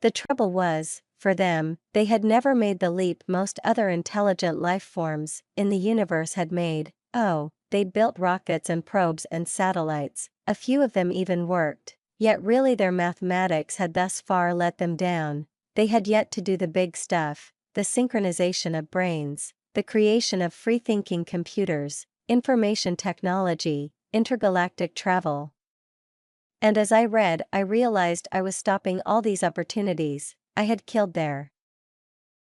The trouble was, for them, they had never made the leap most other intelligent life forms in the universe had made. Oh, they'd built rockets and probes and satellites, a few of them even worked, yet really their mathematics had thus far let them down. They had yet to do the big stuff, the synchronization of brains, the creation of free-thinking computers, information technology, intergalactic travel. And as I read, I realized I was stopping all these opportunities. I had killed their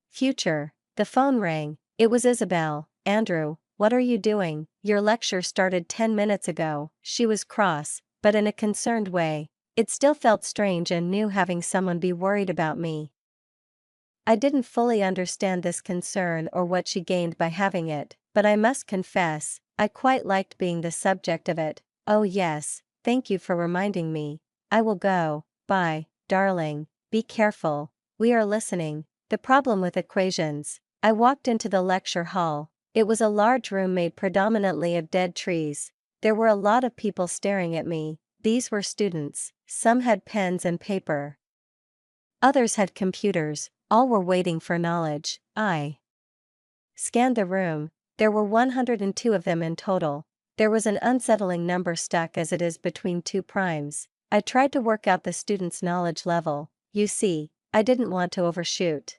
future. The phone rang. It was Isabel. "Andrew, what are you doing? Your lecture started 10 minutes ago." She was cross, but in a concerned way. It still felt strange and new having someone be worried about me. I didn't fully understand this concern or what she gained by having it, but I must confess, I quite liked being the subject of it. "Oh yes, thank you for reminding me. I will go. Bye, darling. Be careful. We are listening." The problem with equations. I walked into the lecture hall. It was a large room made predominantly of dead trees. There were a lot of people staring at me. These were students. Some had pens and paper. Others had computers. All were waiting for knowledge. I scanned the room. There were 102 of them in total. There was an unsettling number stuck as it is between two primes. I tried to work out the student's knowledge level. You see, I didn't want to overshoot.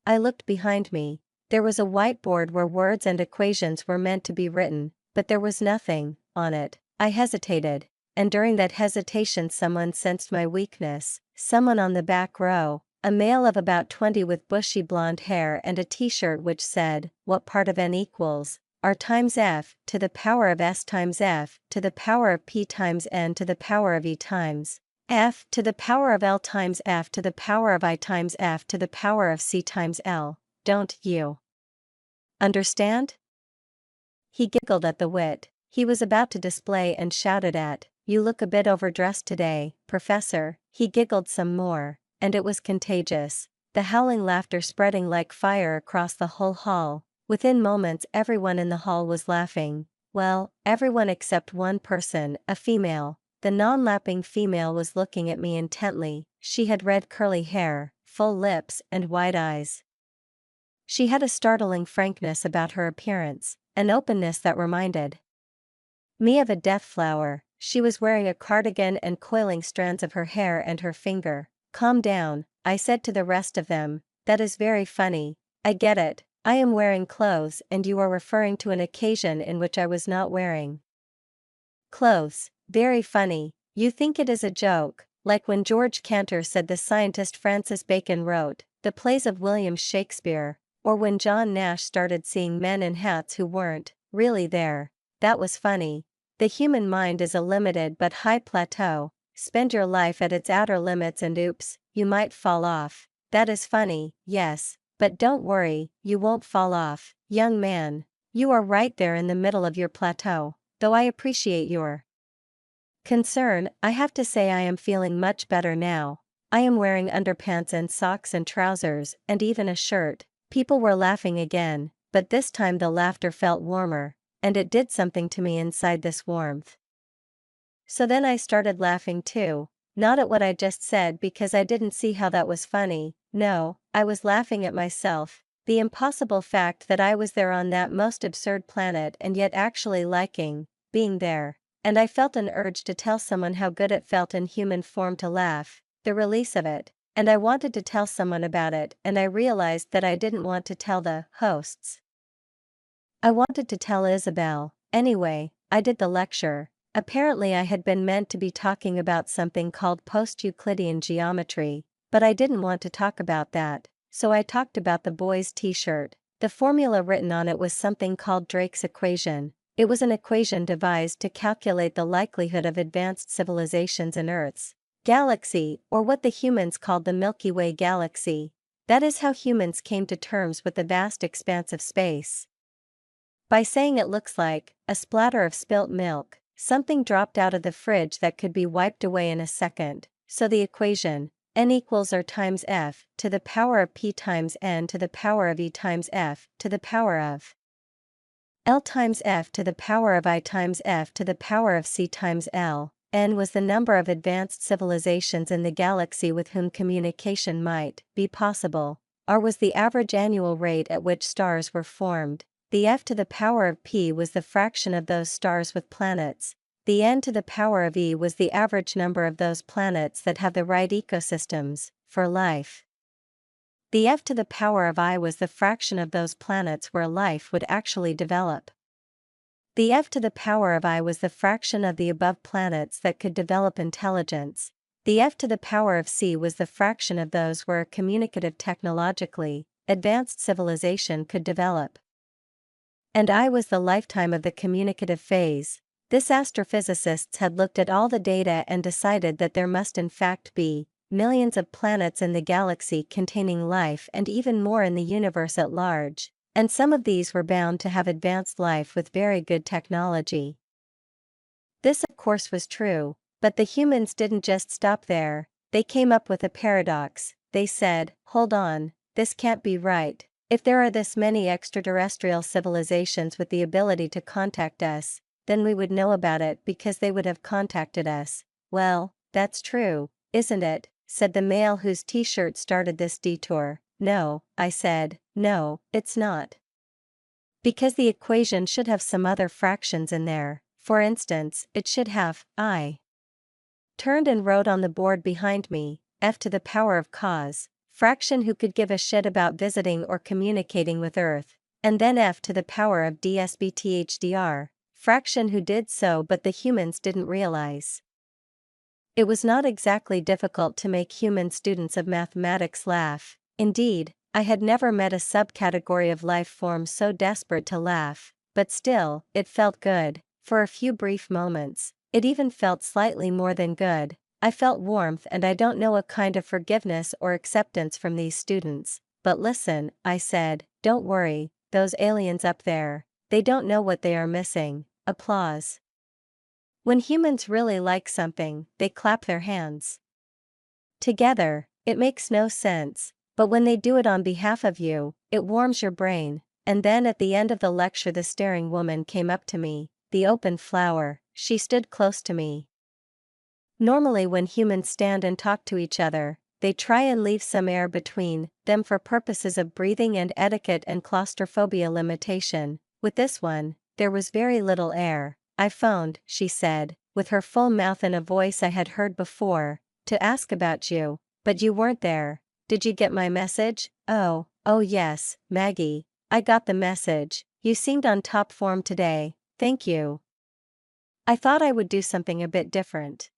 I looked behind me. There was a whiteboard where words and equations were meant to be written, but there was nothing on it. I hesitated, and during that hesitation someone sensed my weakness. Someone on the back row, a male of about 20 with bushy blonde hair and a t-shirt which said, "What part of n equals r times f to the power of s times f to the power of p times n to the power of e times f to the power of l times f to the power of I times f to the power of c times l. Don't you understand?" He giggled at the wit he was about to display and shouted at, "You look a bit overdressed today, Professor." He giggled some more, and it was contagious, the howling laughter spreading like fire across the whole hall. Within moments everyone in the hall was laughing. Well, everyone except one person, a female. The non-lapping female was looking at me intently. She had red curly hair, full lips and wide eyes. She had a startling frankness about her appearance, an openness that reminded me of a death flower. She was wearing a cardigan and coiling strands of her hair and her finger. "Calm down," I said to the rest of them. "That is very funny. I get it. I am wearing clothes and you are referring to an occasion in which I was not wearing clothes. Very funny. You think it is a joke, like when George Cantor said the scientist Francis Bacon wrote the plays of William Shakespeare, or when John Nash started seeing men in hats who weren't really there. That was funny. The human mind is a limited but high plateau. Spend your life at its outer limits and oops, you might fall off. That is funny, yes, but don't worry, you won't fall off, young man. You are right there in the middle of your plateau, though I appreciate your concern. I have to say I am feeling much better now. I am wearing underpants and socks and trousers and even a shirt." People were laughing again, but this time the laughter felt warmer, and it did something to me inside this warmth. So then I started laughing too, not at what I just said because I didn't see how that was funny. No, I was laughing at myself, the impossible fact that I was there on that most absurd planet and yet actually liking being there. And I felt an urge to tell someone how good it felt in human form to laugh, the release of it. And I wanted to tell someone about it, and I realized that I didn't want to tell the hosts. I wanted to tell Isabel. Anyway, I did the lecture. Apparently I had been meant to be talking about something called post-Euclidean geometry, but I didn't want to talk about that, so I talked about the boy's t-shirt. The formula written on it was something called Drake's equation. It was an equation devised to calculate the likelihood of advanced civilizations in Earth's galaxy, or what the humans called the Milky Way galaxy. That is how humans came to terms with the vast expanse of space. By saying it looks like a splatter of spilt milk, something dropped out of the fridge that could be wiped away in a second. So the equation, n equals r times f to the power of p times n to the power of e times f to the power of l times f to the power of I times f to the power of c times l, N was the number of advanced civilizations in the galaxy with whom communication might be possible. R was the average annual rate at which stars were formed. The F to the power of P was the fraction of those stars with planets. The N to the power of E was the average number of those planets that have the right ecosystems for life. The F to the power of I was the fraction of those planets where life would actually develop. The F to the power of I was the fraction of the above planets that could develop intelligence. The F to the power of C was the fraction of those where a communicative technologically advanced civilization could develop. And I was the lifetime of the communicative phase. This astrophysicists had looked at all the data and decided that there must in fact be millions of planets in the galaxy containing life and even more in the universe at large, and some of these were bound to have advanced life with very good technology. This of course was true, but the humans didn't just stop there. They came up with a paradox. They said, hold on, this can't be right. If there are this many extraterrestrial civilizations with the ability to contact us, then we would know about it because they would have contacted us. Well, that's true, isn't it? Said the male whose t-shirt started this detour. No, I said, no, it's not. Because the equation should have some other fractions in there. For instance, it should have, I turned and wrote on the board behind me, F to the power of cause, fraction who could give a shit about visiting or communicating with Earth, and then F to the power of DSBTHDR, fraction who did so but the humans didn't realize. It was not exactly difficult to make human students of mathematics laugh. Indeed, I had never met a subcategory of life form so desperate to laugh, but still, it felt good. For a few brief moments, it even felt slightly more than good. I felt warmth and I don't know a kind of forgiveness or acceptance from these students. But listen, I said, don't worry, those aliens up there, they don't know what they are missing. Applause. When humans really like something, they clap their hands together. It makes no sense, but when they do it on behalf of you, it warms your brain. And then at the end of the lecture the staring woman came up to me, the open flower, she stood close to me. Normally when humans stand and talk to each other, they try and leave some air between them for purposes of breathing and etiquette and claustrophobia limitation. With this one, there was very little air. I phoned, she said, with her full mouth in a voice I had heard before, to ask about you, but you weren't there. Did you get my message? Oh yes, Maggie, I got the message. You seemed on top form today, thank you. I thought I would do something a bit different.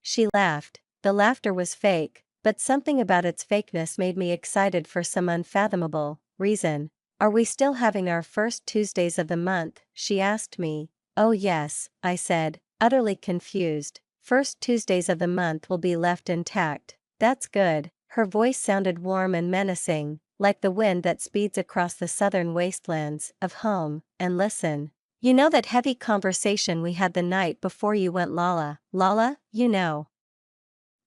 She laughed. The laughter was fake, but something about its fakeness made me excited for some unfathomable reason. Are we still having our first Tuesdays of the month? She asked me. Oh yes, I said, utterly confused. First Tuesdays of the month will be left intact. That's good. Her voice sounded warm and menacing, like the wind that speeds across the southern wastelands of home. And listen. You know that heavy conversation we had the night before you went Lala, you know.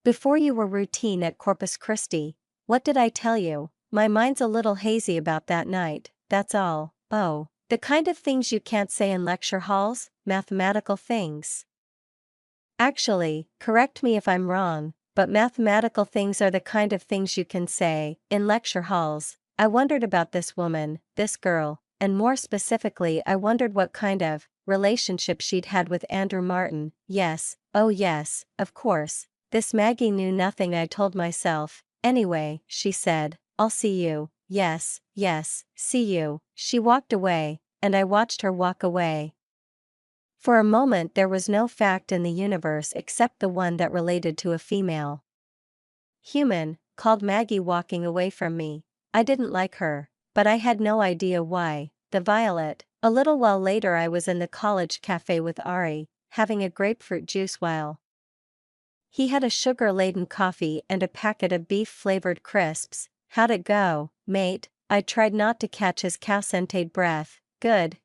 Before you were routine at Corpus Christi. What did I tell you? My mind's a little hazy about that night, that's all. Oh. The kind of things you can't say in lecture halls, mathematical things. Actually, correct me if I'm wrong, but mathematical things are the kind of things you can say in lecture halls. I wondered about this woman, this girl, and more specifically I wondered what kind of relationship she'd had with Andrew Martin. Yes, oh yes, of course. This Maggie knew nothing, I told myself. Anyway, she said, I'll see you. Yes, see you. She walked away, and I watched her walk away. For a moment there was no fact in the universe except the one that related to a female human, called Maggie, walking away from me. I didn't like her, but I had no idea why. The violet. A little while later I was in the college cafe with Ari, having a grapefruit juice while he had a sugar-laden coffee and a packet of beef-flavored crisps. How'd it go, mate? I tried not to catch his cow-scented breath. Good.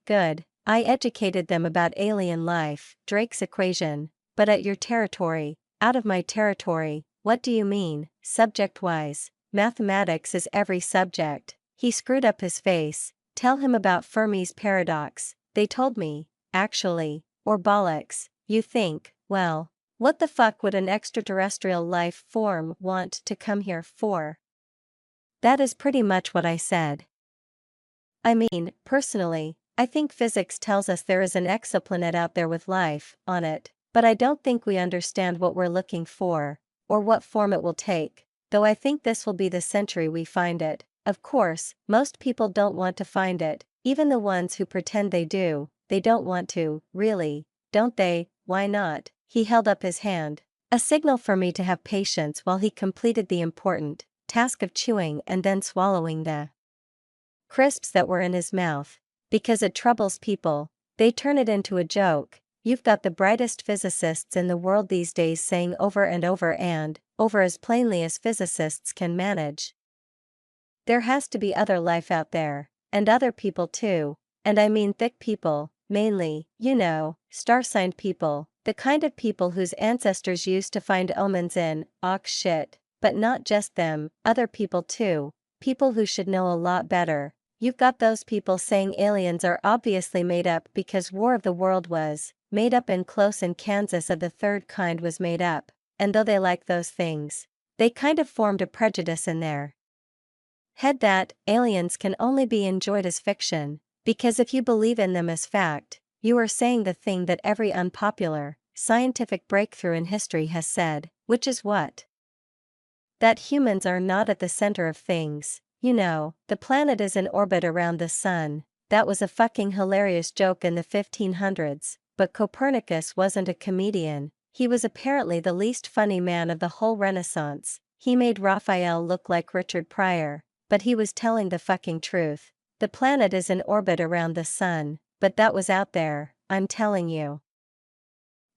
I educated them about alien life, Drake's equation. But at your territory, out of my territory. What do you mean, subject-wise? Mathematics is every subject. He screwed up his face. Tell him about Fermi's paradox. They told me, actually. Or bollocks. You think, well, what the fuck would an extraterrestrial life form want to come here for? That is pretty much what I said. I mean, personally, I think physics tells us there is an exoplanet out there with life on it, but I don't think we understand what we're looking for, or what form it will take, though I think this will be the century we find it. Of course, most people don't want to find it, even the ones who pretend they do, they don't want to, really, don't they? Why not? He held up his hand, a signal for me to have patience while he completed the important task of chewing and then swallowing the crisps that were in his mouth. Because it troubles people, they turn it into a joke. You've got the brightest physicists in the world these days saying over and over as plainly as physicists can manage. There has to be other life out there, and other people too, and I mean thick people, mainly, star-signed people, the kind of people whose ancestors used to find omens in shit, but not just them, other people too, people who should know a lot better. You've got those people saying aliens are obviously made up because War of the World was made up and Close in Kansas of the third kind was made up, and though they like those things, they kind of formed a prejudice in their head that aliens can only be enjoyed as fiction, because if you believe in them as fact, you are saying the thing that every unpopular, scientific breakthrough in history has said, which is what? That humans are not at the center of things. The planet is in orbit around the sun. That was a fucking hilarious joke in the 1500s, but Copernicus wasn't a comedian, he was apparently the least funny man of the whole Renaissance. He made Raphael look like Richard Pryor, but he was telling the fucking truth. The planet is in orbit around the sun, but that was out there, I'm telling you.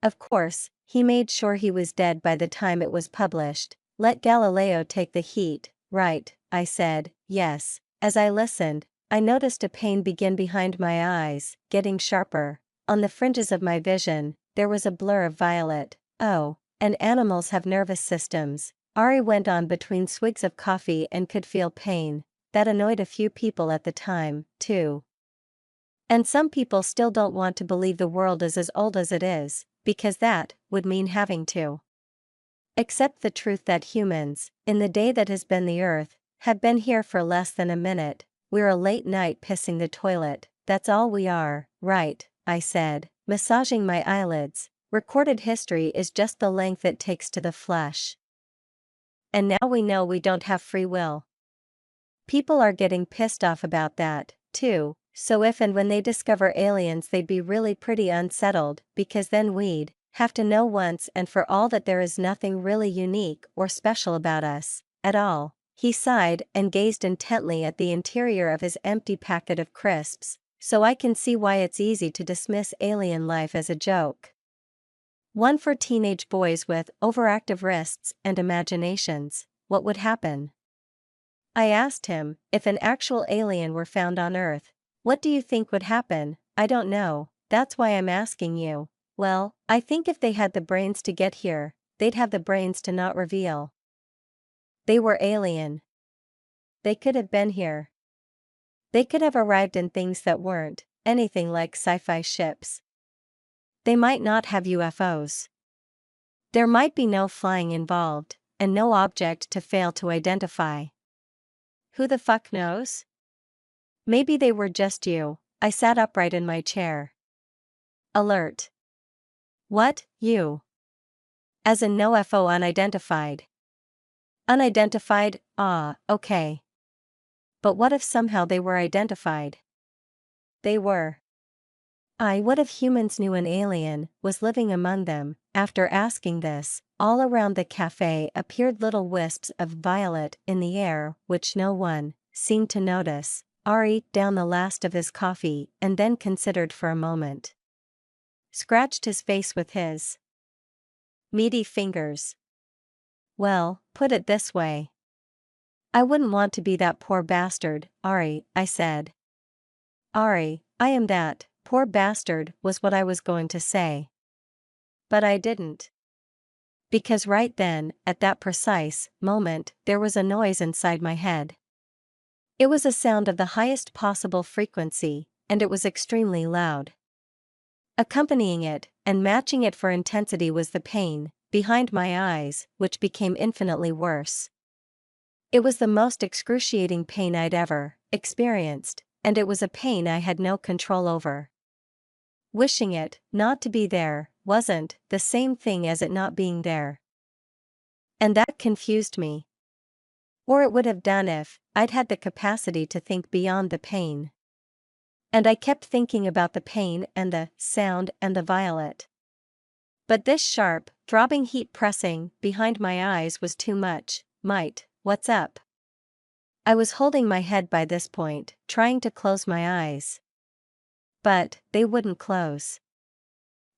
Of course, he made sure he was dead by the time it was published. Let Galileo take the heat, right? I said, yes. As I listened, I noticed a pain begin behind my eyes, getting sharper. On the fringes of my vision, there was a blur of violet. Oh, and animals have nervous systems. Ari went on between swigs of coffee and could feel pain. That annoyed a few people at the time, too. And some people still don't want to believe the world is as old as it is, because that would mean having to accept the truth that humans, in the day that has been the Earth, have been here for less than a minute. We're a late night pissing the toilet, that's all we are, right? I said, massaging my eyelids. Recorded history is just the length it takes to the flesh. And now we know we don't have free will. People are getting pissed off about that, too, so if and when they discover aliens they'd be really pretty unsettled, because then we'd have to know once and for all that there is nothing really unique or special about us, at all. He sighed and gazed intently at the interior of his empty packet of crisps, so I can see why it's easy to dismiss alien life as a joke. One for teenage boys with overactive wrists and imaginations. What would happen? I asked him, if an actual alien were found on Earth, what do you think would happen? I don't know, that's why I'm asking you. Well, I think if they had the brains to get here, they'd have the brains to not reveal they were alien. They could have been here. They could have arrived in things that weren't anything like sci-fi ships. They might not have UFOs. There might be no flying involved, and no object to fail to identify. Who the fuck knows? Maybe they were just you. I sat upright in my chair. Alert. What, you? As in no FO unidentified. Unidentified, okay. But what if somehow they were identified? They were. What if humans knew an alien was living among them? After asking this, all around the cafe appeared little wisps of violet in the air, which no one seemed to notice. Ari ate down the last of his coffee and then considered for a moment. Scratched his face with his meaty fingers. Well, put it this way. I wouldn't want to be that poor bastard, Ari, I said. Ari, I am that poor bastard was what I was going to say. But I didn't. Because right then, at that precise moment, there was a noise inside my head. It was a sound of the highest possible frequency, and it was extremely loud. Accompanying it, and matching it for intensity, was the pain behind my eyes, which became infinitely worse. It was the most excruciating pain I'd ever experienced, and it was a pain I had no control over. Wishing it not to be there wasn't the same thing as it not being there. And that confused me. Or it would have done if I'd had the capacity to think beyond the pain. And I kept thinking about the pain and the sound and the violet. But this sharp, throbbing heat pressing behind my eyes was too much. What's up? I was holding my head by this point, trying to close my eyes. But they wouldn't close.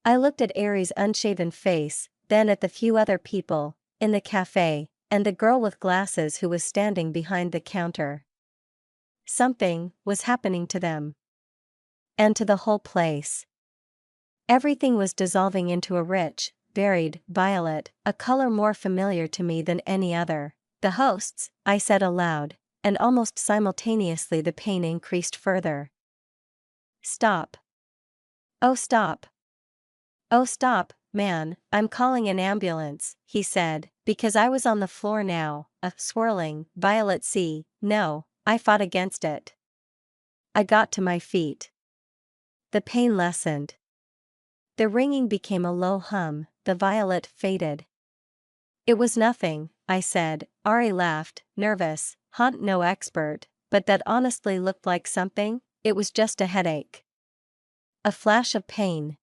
I looked at Ari's unshaven face, then at the few other people in the cafe, and the girl with glasses who was standing behind the counter. Something was happening to them. And to the whole place. Everything was dissolving into a rich, varied violet, a color more familiar to me than any other. The hosts, I said aloud, and almost simultaneously the pain increased further. Stop. Oh, stop. Oh, stop, man, I'm calling an ambulance, he said, because I was on the floor now, a swirling, violet sea. No, I fought against it. I got to my feet. The pain lessened. The ringing became a low hum, the violet faded. It was nothing, I said. Ari laughed, nervous, no expert, but that honestly looked like something. It was just a headache. A flash of pain.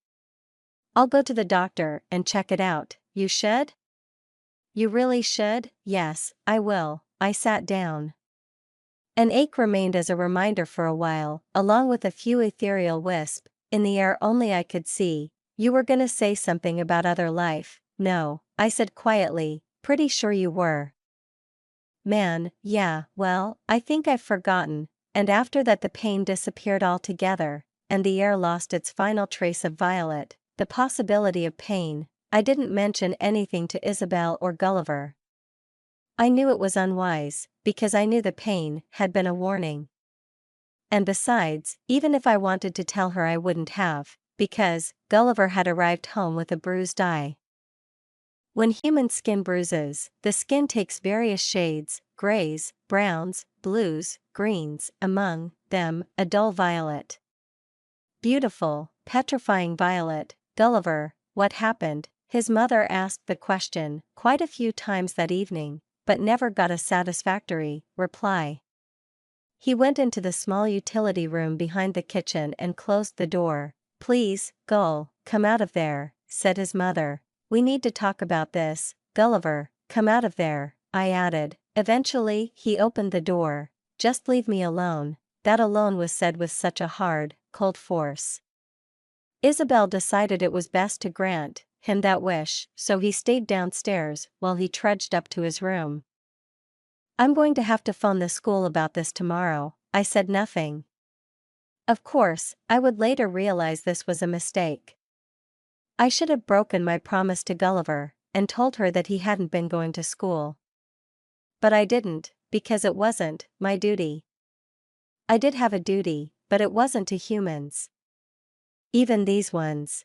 I'll go to the doctor and check it out. You should? You really should? Yes, I will. I sat down. An ache remained as a reminder for a while, along with a few ethereal wisps, in the air only I could see. You were gonna say something about other life. No, I said quietly, pretty sure you were. Man, yeah, well, I think I've forgotten, and after that the pain disappeared altogether, and the air lost its final trace of violet, the possibility of pain. I didn't mention anything to Isabel or Gulliver. I knew it was unwise, because I knew the pain had been a warning. And besides, even if I wanted to tell her I wouldn't have, because Gulliver had arrived home with a bruised eye. When human skin bruises, the skin takes various shades, grays, browns, blues, greens, among them, a dull violet. Beautiful, petrifying violet. Gulliver, what happened? His mother asked the question quite a few times that evening, but never got a satisfactory reply. He went into the small utility room behind the kitchen and closed the door. Please, Gull, come out of there, said his mother. We need to talk about this. Gulliver, come out of there, I added. Eventually, he opened the door. Just leave me alone. That alone was said with such a hard, cold force. Isabel decided it was best to grant him that wish, so he stayed downstairs while he trudged up to his room. I'm going to have to phone the school about this tomorrow. I said nothing. Of course, I would later realize this was a mistake. I should have broken my promise to Gulliver, and told her that he hadn't been going to school. But I didn't, because it wasn't my duty. I did have a duty, but it wasn't to humans. Even these ones.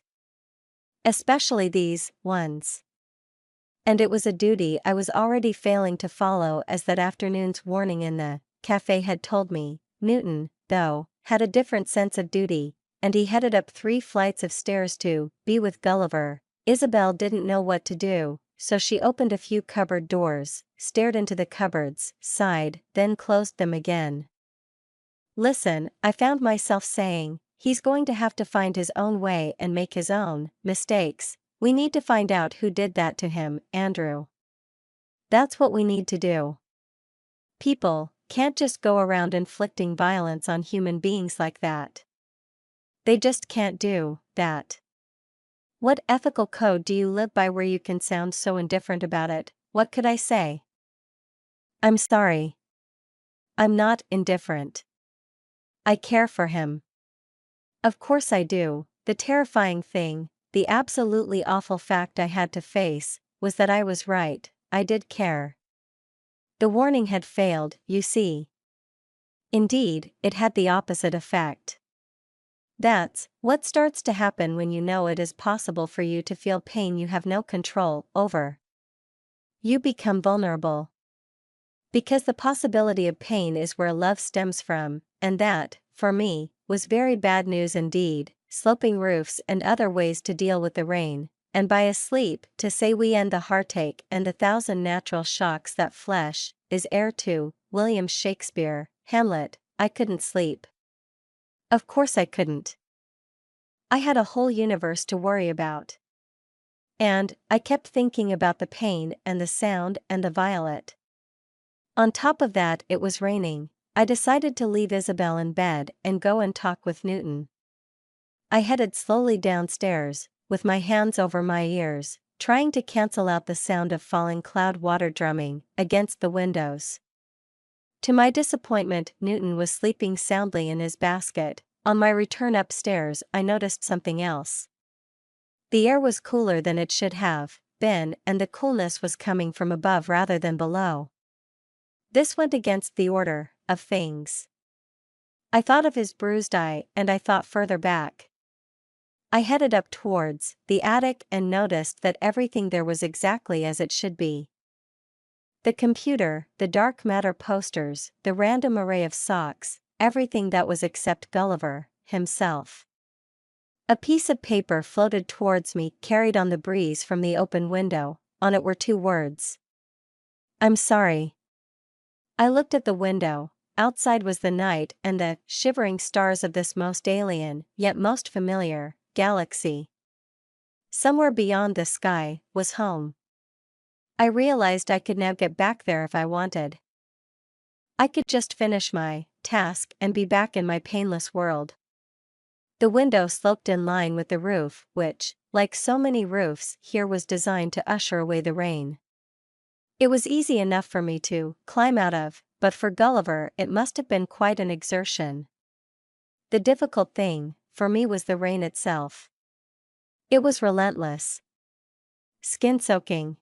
Especially these ones. And it was a duty I was already failing to follow, as that afternoon's warning in the cafe had told me. Newton, though, had a different sense of duty, and he headed up 3 flights of stairs to be with Gulliver. Isabel didn't know what to do, so she opened a few cupboard doors, stared into the cupboards, sighed, then closed them again. Listen, I found myself saying, he's going to have to find his own way and make his own mistakes. We need to find out who did that to him, Andrew. That's what we need to do. People can't just go around inflicting violence on human beings like that. They just can't do that. What ethical code do you live by where you can sound so indifferent about it? What could I say? I'm sorry. I'm not indifferent. I care for him. Of course I do. The terrifying thing, the absolutely awful fact I had to face, was that I was right. I did care. The warning had failed, you see. Indeed, it had the opposite effect. That's what starts to happen when you know it is possible for you to feel pain you have no control over. You become vulnerable. Because the possibility of pain is where love stems from, and that, for me, was very bad news indeed. Sloping roofs and other ways to deal with the rain, and by asleep to say we end the heartache and the thousand natural shocks that flesh is heir to. William Shakespeare, Hamlet. I couldn't sleep. Of course I couldn't. I had a whole universe to worry about. And I kept thinking about the pain and the sound and the violet. On top of that, it was raining. I decided to leave Isabel in bed and go and talk with Newton. I headed slowly downstairs, with my hands over my ears, trying to cancel out the sound of falling cloud water drumming against the windows. To my disappointment, Newton was sleeping soundly in his basket. On my return upstairs, I noticed something else. The air was cooler than it should have been, and the coolness was coming from above rather than below. This went against the order of things. I thought of his bruised eye, and I thought further back. I headed up towards the attic and noticed that everything there was exactly as it should be. The computer, the dark matter posters, the random array of socks, everything that was except Gulliver himself. A piece of paper floated towards me, carried on the breeze from the open window. On it were 2 words. I'm sorry. I looked at the window. Outside was the night and the shivering stars of this most alien, yet most familiar, galaxy. Somewhere beyond the sky was home. I realized I could now get back there if I wanted. I could just finish my task and be back in my painless world. The window sloped in line with the roof, which, like so many roofs here, was designed to usher away the rain. It was easy enough for me to climb out of, but for Gulliver it must have been quite an exertion. The difficult thing, for me, was the rain itself. It was relentless. Skin-soaking.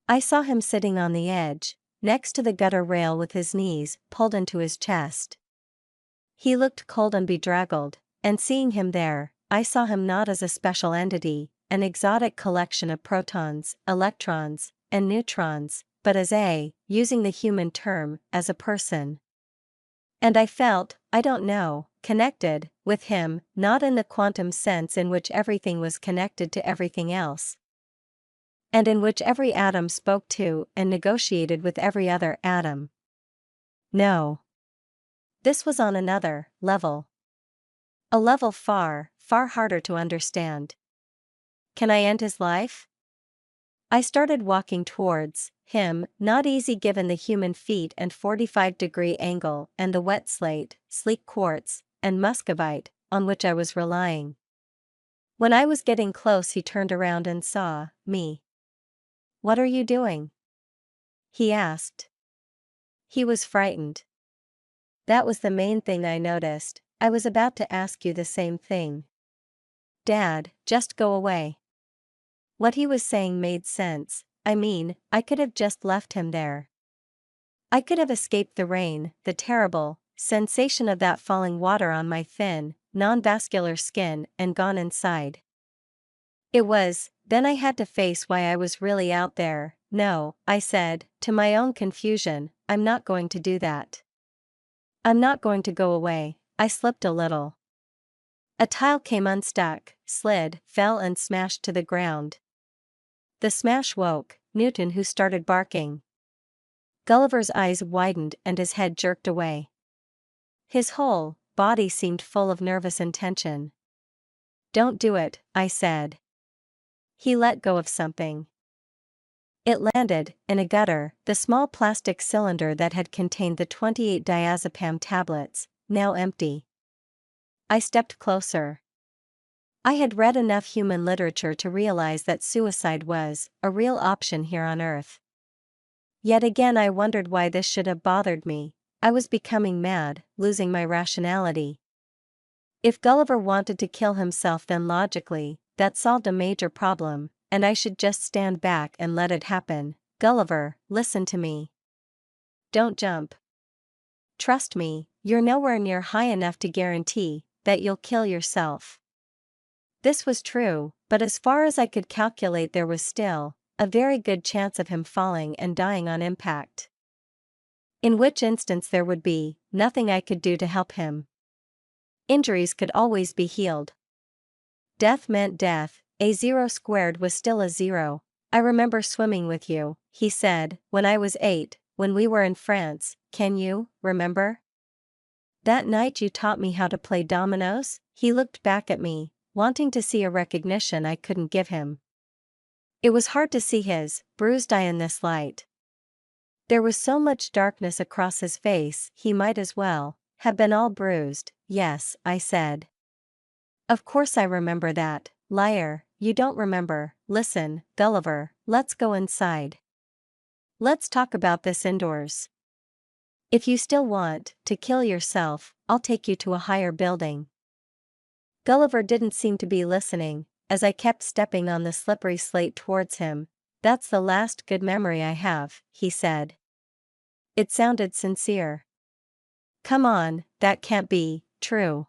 I saw him sitting on the edge, next to the gutter rail with his knees pulled into his chest. He looked cold and bedraggled, and seeing him there, I saw him not as a special entity, an exotic collection of protons, electrons, and neutrons, but as using the human term, as a person. And I felt, I don't know, connected with him, not in the quantum sense in which everything was connected to everything else, and in which every atom spoke to and negotiated with every other atom. No. This was on another level. A level far, far harder to understand. Can I end his life? I started walking towards him, not easy given the human feet and 45-degree angle and the wet slate, sleek quartz, and muscovite, on which I was relying. When I was getting close, he turned around and saw me. "What are you doing?" he asked. He was frightened. That was the main thing I noticed. I was about to ask you the same thing. Dad, just go away. What he was saying made sense. I mean, I could have just left him there. I could have escaped the rain, the terrible sensation of that falling water on my thin, non-vascular skin, and gone inside. It was, then I had to face why I was really out there. No, I said, to my own confusion, I'm not going to do that. I'm not going to go away. I slipped a little. A tile came unstuck, slid, fell and smashed to the ground. The smash woke Newton, who started barking. Gulliver's eyes widened and his head jerked away. His whole body seemed full of nervous intention. Don't do it, I said. He let go of something. It landed in a gutter, the small plastic cylinder that had contained the 28 diazepam tablets, now empty. I stepped closer. I had read enough human literature to realize that suicide was a real option here on Earth. Yet again I wondered why this should have bothered me. I was becoming mad, losing my rationality. If Gulliver wanted to kill himself, then logically, that solved a major problem, and I should just stand back and let it happen. Gulliver, listen to me. Don't jump. Trust me, you're nowhere near high enough to guarantee that you'll kill yourself. This was true, but as far as I could calculate there was still a very good chance of him falling and dying on impact. In which instance there would be nothing I could do to help him. Injuries could always be healed. Death meant death, a zero squared was still a zero. I remember swimming with you, he said, when I was 8, when we were in France, can you remember? That night you taught me how to play dominoes? He looked back at me, wanting to see a recognition I couldn't give him. It was hard to see his bruised eye in this light. There was so much darkness across his face, he might as well have been all bruised. Yes, I said. Of course I remember that, liar, you don't remember. Listen, Gulliver, let's go inside. Let's talk about this indoors. If you still want to kill yourself, I'll take you to a higher building. Gulliver didn't seem to be listening, as I kept stepping on the slippery slate towards him. That's the last good memory I have, he said. It sounded sincere. Come on, that can't be true.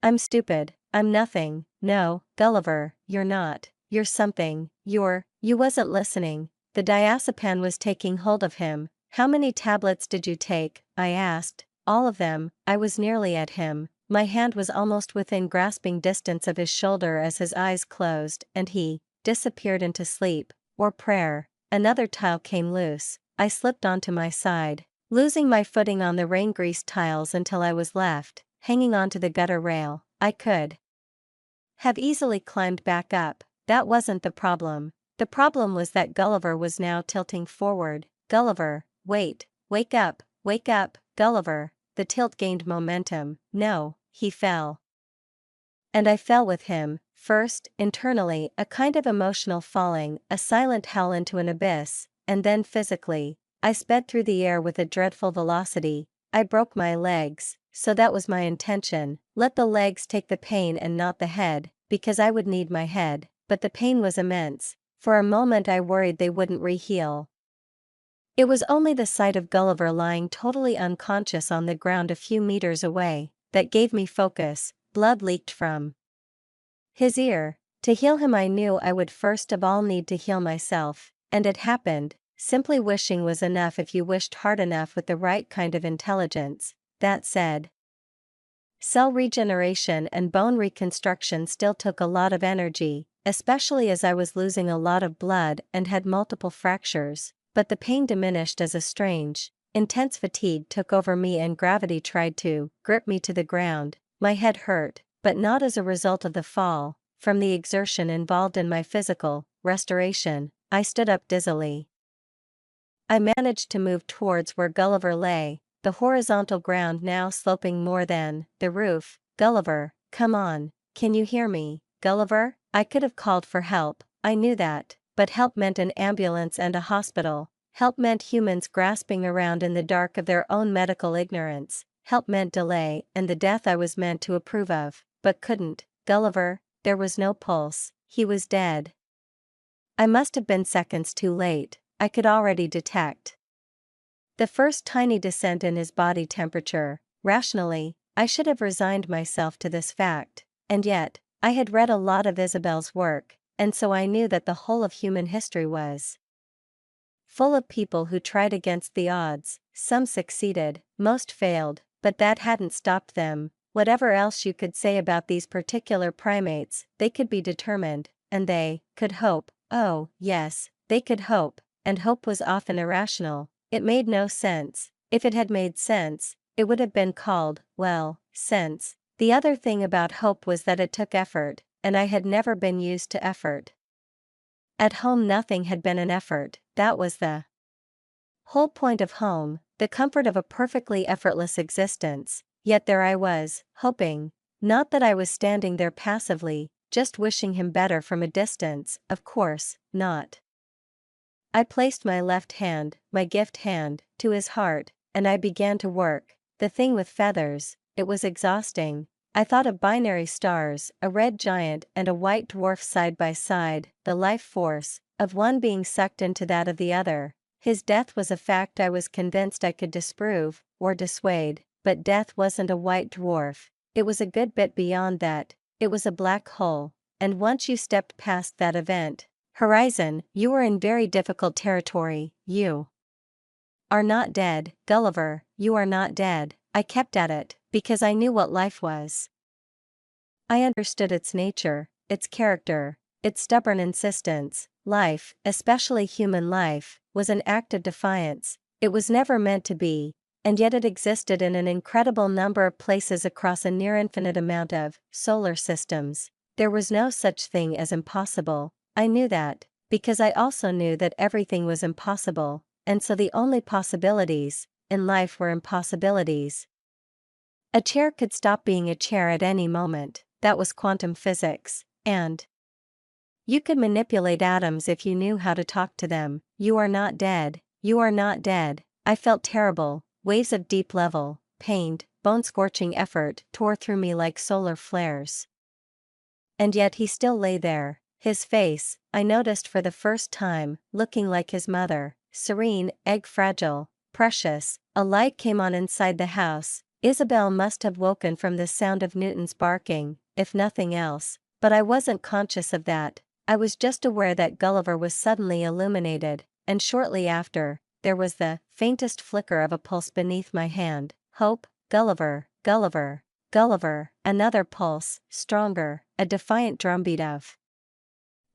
I'm stupid, I'm nothing. No, Gulliver, you're not. You're something. You wasn't listening. The diazepam was taking hold of him. How many tablets did you take? I asked. All of them. I was nearly at him. My hand was almost within grasping distance of his shoulder as his eyes closed and he disappeared into sleep, or prayer. Another tile came loose. I slipped onto my side, losing my footing on the rain-greased tiles until I was left hanging onto the gutter rail. I could have easily climbed back up. That wasn't the problem. The problem was that Gulliver was now tilting forward. Gulliver, wait, wake up, Gulliver. The tilt gained momentum. No, he fell. And I fell with him, first, internally, a kind of emotional falling, a silent howl into an abyss, and then physically. I sped through the air with a dreadful velocity. I broke my legs, so that was my intention. Let the legs take the pain and not the head, because I would need my head, but the pain was immense. For a moment I worried they wouldn't re-heal. It was only the sight of Gulliver lying totally unconscious on the ground a few meters away that gave me focus. Blood leaked from his ear. To heal him I knew I would first of all need to heal myself, and it happened. Simply wishing was enough if you wished hard enough with the right kind of intelligence. That said, cell regeneration and bone reconstruction still took a lot of energy, especially as I was losing a lot of blood and had multiple fractures, but the pain diminished as a strange, intense fatigue took over me and gravity tried to grip me to the ground. My head hurt, but not as a result of the fall. From the exertion involved in my physical restoration, I stood up dizzily. I managed to move towards where Gulliver lay, the horizontal ground now sloping more than the roof. Gulliver, come on, can you hear me, Gulliver? I could have called for help, I knew that, but help meant an ambulance and a hospital. Help meant humans grasping around in the dark of their own medical ignorance. Help meant delay and the death I was meant to approve of, but couldn't. Gulliver, there was no pulse, he was dead. I must have been seconds too late. I could already detect the first tiny descent in his body temperature. Rationally, I should have resigned myself to this fact, and yet, I had read a lot of Isabel's work, and so I knew that the whole of human history was full of people who tried against the odds. Some succeeded, most failed, but that hadn't stopped them. Whatever else you could say about these particular primates, they could be determined, and they could hope. Oh, yes, they could hope. And hope was often irrational. It made no sense. If it had made sense, it would have been called, well, sense. The other thing about hope was that it took effort, and I had never been used to effort. At home nothing had been an effort. That was the whole point of home, the comfort of a perfectly effortless existence. Yet there I was, hoping. Not that I was standing there passively, just wishing him better from a distance, of course, not. I placed my left hand, my gift hand, to his heart, and I began to work. The thing with feathers, it was exhausting. I thought of binary stars, a red giant and a white dwarf side by side, the life force of one being sucked into that of the other. His death was a fact I was convinced I could disprove, or dissuade, but death wasn't a white dwarf. it was a good bit beyond that, it was a black hole, and once you stepped past that event horizon, you were in very difficult territory. You are not dead, Gulliver, you are not dead. I kept at it, because I knew what life was. I understood its nature, its character, its stubborn insistence. Life, especially human life, was an act of defiance. It was never meant to be, and yet it existed in an incredible number of places across a near infinite amount of solar systems. There was no such thing as impossible. I knew that, because I also knew that everything was impossible, and so the only possibilities in life were impossibilities. A chair could stop being a chair at any moment, that was quantum physics, and you could manipulate atoms if you knew how to talk to them. You are not dead, you are not dead. I felt terrible, waves of deep level, pained, bone-scorching effort tore through me like solar flares. And yet he still lay there, his face, I noticed for the first time, looking like his mother, serene, egg-fragile, precious. A light came on inside the house. Isabel must have woken from the sound of Newton's barking, if nothing else, but I wasn't conscious of that. I was just aware that Gulliver was suddenly illuminated, and shortly after, there was the faintest flicker of a pulse beneath my hand. Hope, Gulliver, Gulliver, Gulliver, another pulse, stronger, a defiant drumbeat of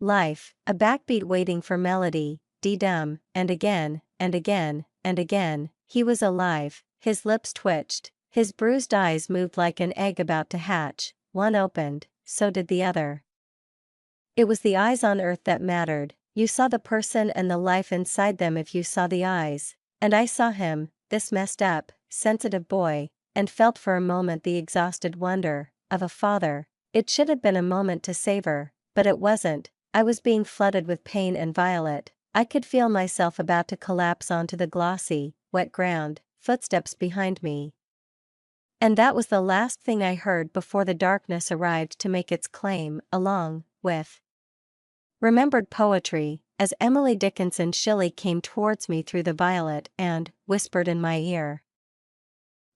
life, a backbeat waiting for melody, dum, and again, and again, and again, he was alive, his lips twitched, his bruised eyes moved like an egg about to hatch, one opened, so did the other. It was the eyes on Earth that mattered. You saw the person and the life inside them if you saw the eyes, and I saw him, this messed up, sensitive boy, and felt for a moment the exhausted wonder of a father. It should have been a moment to savor, but it wasn't. I was being flooded with pain and violet. I could feel myself about to collapse onto the glossy, wet ground, footsteps behind me. And that was the last thing I heard before the darkness arrived to make its claim, along with remembered poetry, as Emily Dickinson Shelley came towards me through the violet and whispered in my ear.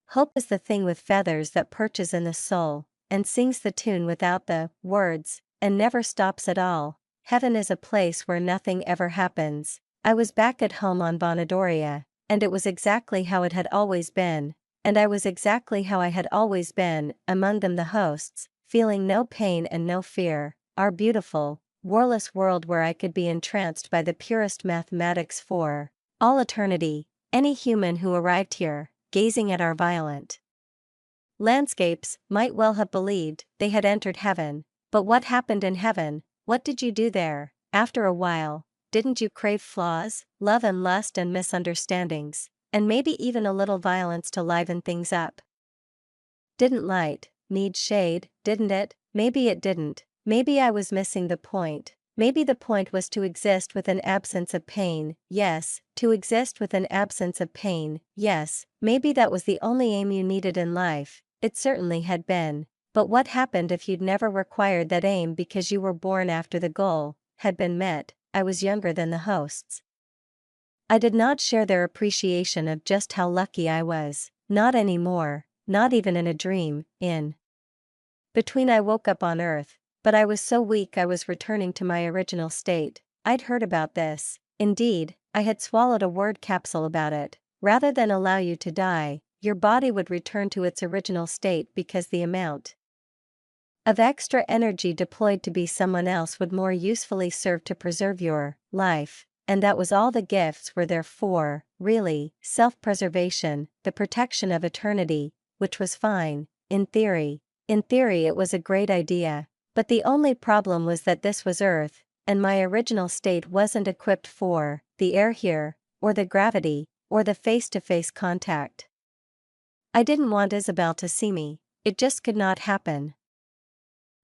Hope is the thing with feathers that perches in the soul, and sings the tune without the words, and never stops at all. Heaven is a place where nothing ever happens. I was back at home on Bonadoria, and it was exactly how it had always been, and I was exactly how I had always been, among them the hosts, feeling no pain and no fear, our beautiful, warless world where I could be entranced by the purest mathematics for all eternity. Any human who arrived here, gazing at our violent landscapes, might well have believed they had entered heaven. But what happened in heaven? What did you do there? After a while, didn't you crave flaws, love and lust and misunderstandings, and maybe even a little violence to liven things up? Didn't light need shade, didn't it? Maybe it didn't. Maybe I was missing the point. Maybe the point was to exist with an absence of pain. Yes, to exist with an absence of pain. Yes, maybe that was the only aim you needed in life. It certainly had been. But what happened if you'd never required that aim because you were born after the goal had been met? I was younger than the hosts. I did not share their appreciation of just how lucky I was. Not anymore, not even in a dream. In between I woke up on Earth, but I was so weak I was returning to my original state. I'd heard about this. Indeed, I had swallowed a word capsule about it. Rather than allow you to die, your body would return to its original state because the amount of extra energy deployed to be someone else would more usefully serve to preserve your life, and that was all the gifts were there for, really, self-preservation, the protection of eternity, which was fine, in theory. In theory it was a great idea, but the only problem was that this was Earth, and my original state wasn't equipped for the air here, or the gravity, or the face-to-face contact. I didn't want Isabel to see me, it just could not happen.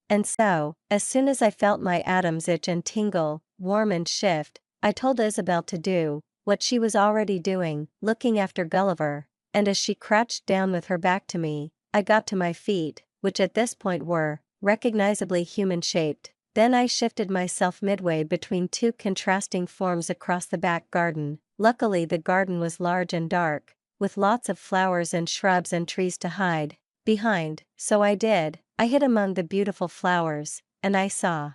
And so, as soon as I felt my atoms itch and tingle, warm and shift, I told Isabel to do what she was already doing, looking after Gulliver, and as she crouched down with her back to me, I got to my feet, which at this point were recognizably human-shaped. Then I shifted myself midway between two contrasting forms across the back garden. Luckily the garden was large and dark, with lots of flowers and shrubs and trees to hide Behind, so I did, I hid among the beautiful flowers, and I saw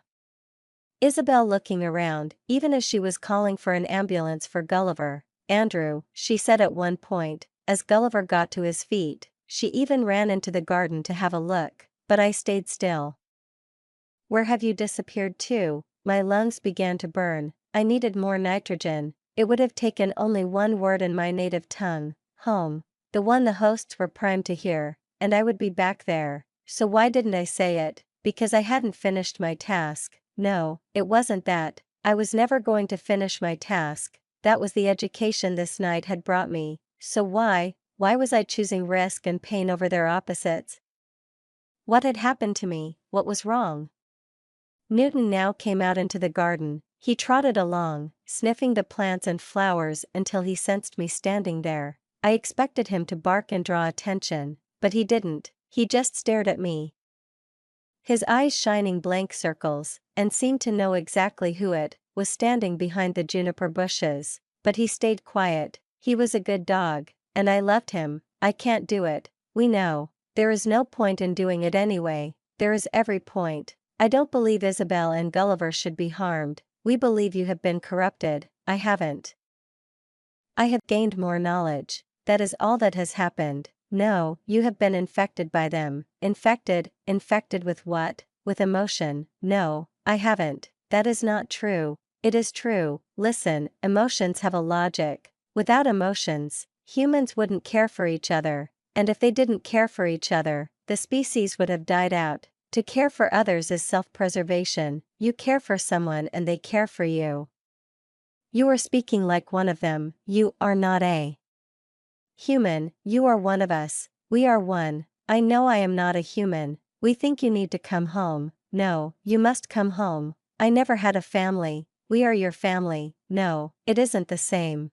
Isabel looking around, even as she was calling for an ambulance for Gulliver. Andrew, she said at one point, as Gulliver got to his feet, she even ran into the garden to have a look, but I stayed still. Where have you disappeared to? My lungs began to burn, I needed more nitrogen. It would have taken only one word in my native tongue, home, the one the hosts were primed to hear, and I would be back there. So why didn't I say it? Because I hadn't finished my task. No, it wasn't that. I was never going to finish my task. That was the education this night had brought me. So why was I choosing risk and pain over their opposites? What had happened to me? What was wrong? Newton now came out into the garden. He trotted along, sniffing the plants and flowers until he sensed me standing there. I expected him to bark and draw attention, but he didn't. He just stared at me, his eyes shining blank circles, and seemed to know exactly who it was standing behind the juniper bushes. But he stayed quiet. He was a good dog, and I loved him. I can't do it, we know. There is no point in doing it anyway. There is every point. I don't believe Isabel and Gulliver should be harmed. We believe you have been corrupted. I haven't. I have gained more knowledge. That is all that has happened. No, you have been infected by them. Infected with what? With emotion. No, I haven't. That is not true. It is true. Listen, emotions have a logic. Without emotions, humans wouldn't care for each other. And if they didn't care for each other, the species would have died out. To care for others is self-preservation. You care for someone and they care for you. You are speaking like one of them. You are not a human. You are one of us. We are one. I know I am not a human. We think you need to come home. No, you must come home. I never had a family. We are your family. No, it isn't the same.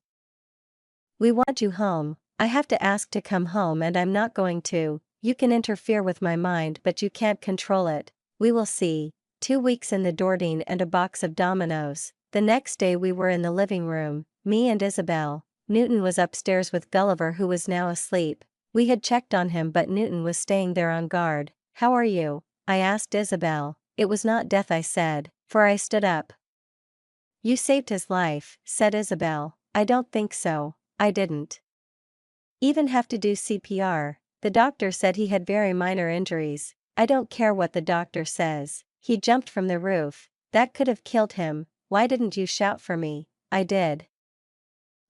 We want you home. I have to ask to come home and I'm not going to. You can interfere with my mind but you can't control it. We will see. 2 weeks in the Dordogne and a box of dominoes. The next day we were in the living room, me and Isabel. Newton was upstairs with Gulliver who was now asleep. We had checked on him but Newton was staying there on guard. How are you? I asked Isabel. It was not death I said, for I stood up. You saved his life, said Isabel. I don't think so. I didn't even have to do CPR. The doctor said he had very minor injuries. I don't care what the doctor says. He jumped from the roof. That could have killed him. Why didn't you shout for me? I did.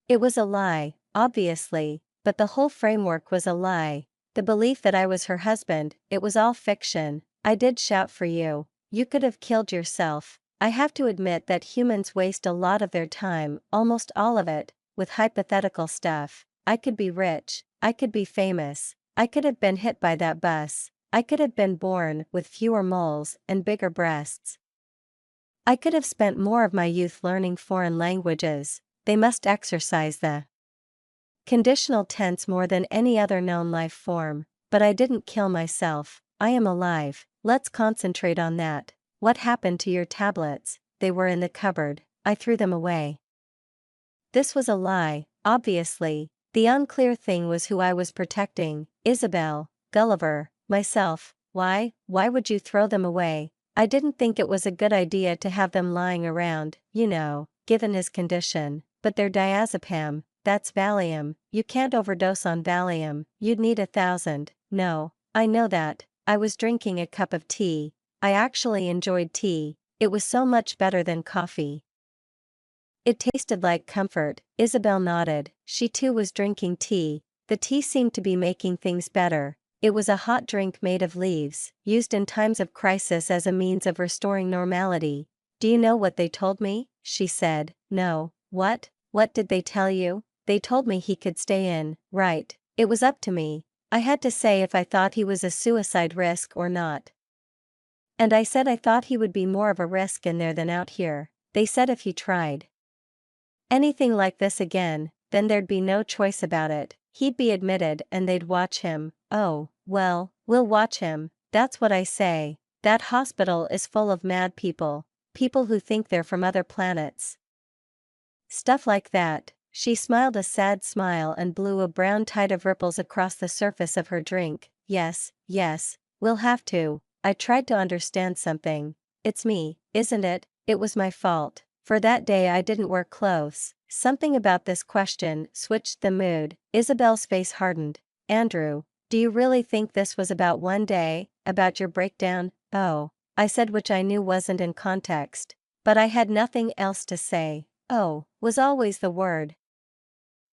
It was a lie, obviously, but the whole framework was a lie. The belief that I was her husband, it was all fiction. I did shout for you. You could have killed yourself. I have to admit that humans waste a lot of their time, almost all of it, with hypothetical stuff. I could be rich. I could be famous. I could have been hit by that bus. I could have been born with fewer moles and bigger breasts. I could have spent more of my youth learning foreign languages. They must exercise the conditional tense more than any other known life form. But I didn't kill myself. I am alive. Let's concentrate on that. What happened to your tablets? They were in the cupboard. I threw them away. This was a lie, obviously. The unclear thing was who I was protecting. Isabel, Gulliver, myself. Why would you throw them away? I didn't think it was a good idea to have them lying around, you know, given his condition. But they're diazepam, that's Valium. You can't overdose on Valium. You'd need 1,000. No, I know that. I was drinking a cup of tea. I actually enjoyed tea. It was so much better than coffee. It tasted like comfort. Isabel nodded. She too was drinking tea. The tea seemed to be making things better. It was a hot drink made of leaves, used in times of crisis as a means of restoring normality. Do you know what they told me? She said. No. What? What did they tell you? They told me he could stay in. Right. It was up to me. I had to say if I thought he was a suicide risk or not. And I said I thought he would be more of a risk in there than out here. They said if he tried anything like this again, then there'd be no choice about it. He'd be admitted and they'd watch him. Oh, well, we'll watch him. That's what I say. That hospital is full of mad people. People who think they're from other planets. Stuff like that. She smiled a sad smile and blew a brown tide of ripples across the surface of her drink. yes, yes, we'll have to. I tried to understand something. It's me, isn't it? It was my fault. For that day I didn't wear clothes. Something about this question switched the mood. Isabel's face hardened. Andrew, do you really think this was about one day, about your breakdown? Oh, I said, which I knew wasn't in context. But I had nothing else to say. Oh, was always the word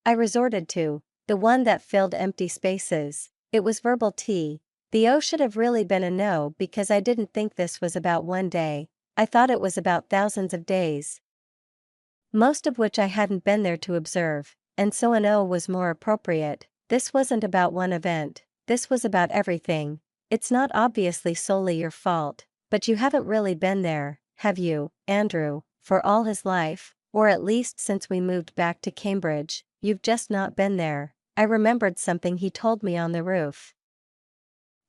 I resorted to, the one that filled empty spaces. It was verbal tea. The O should have really been a no because I didn't think this was about one day. I thought it was about thousands of days, most of which I hadn't been there to observe, and so an O was more appropriate. This wasn't about one event, this was about everything. It's not obviously solely your fault, but you haven't really been there, have you, Andrew, for all his life, or at least since we moved back to Cambridge, you've just not been there. I remembered something he told me on the roof.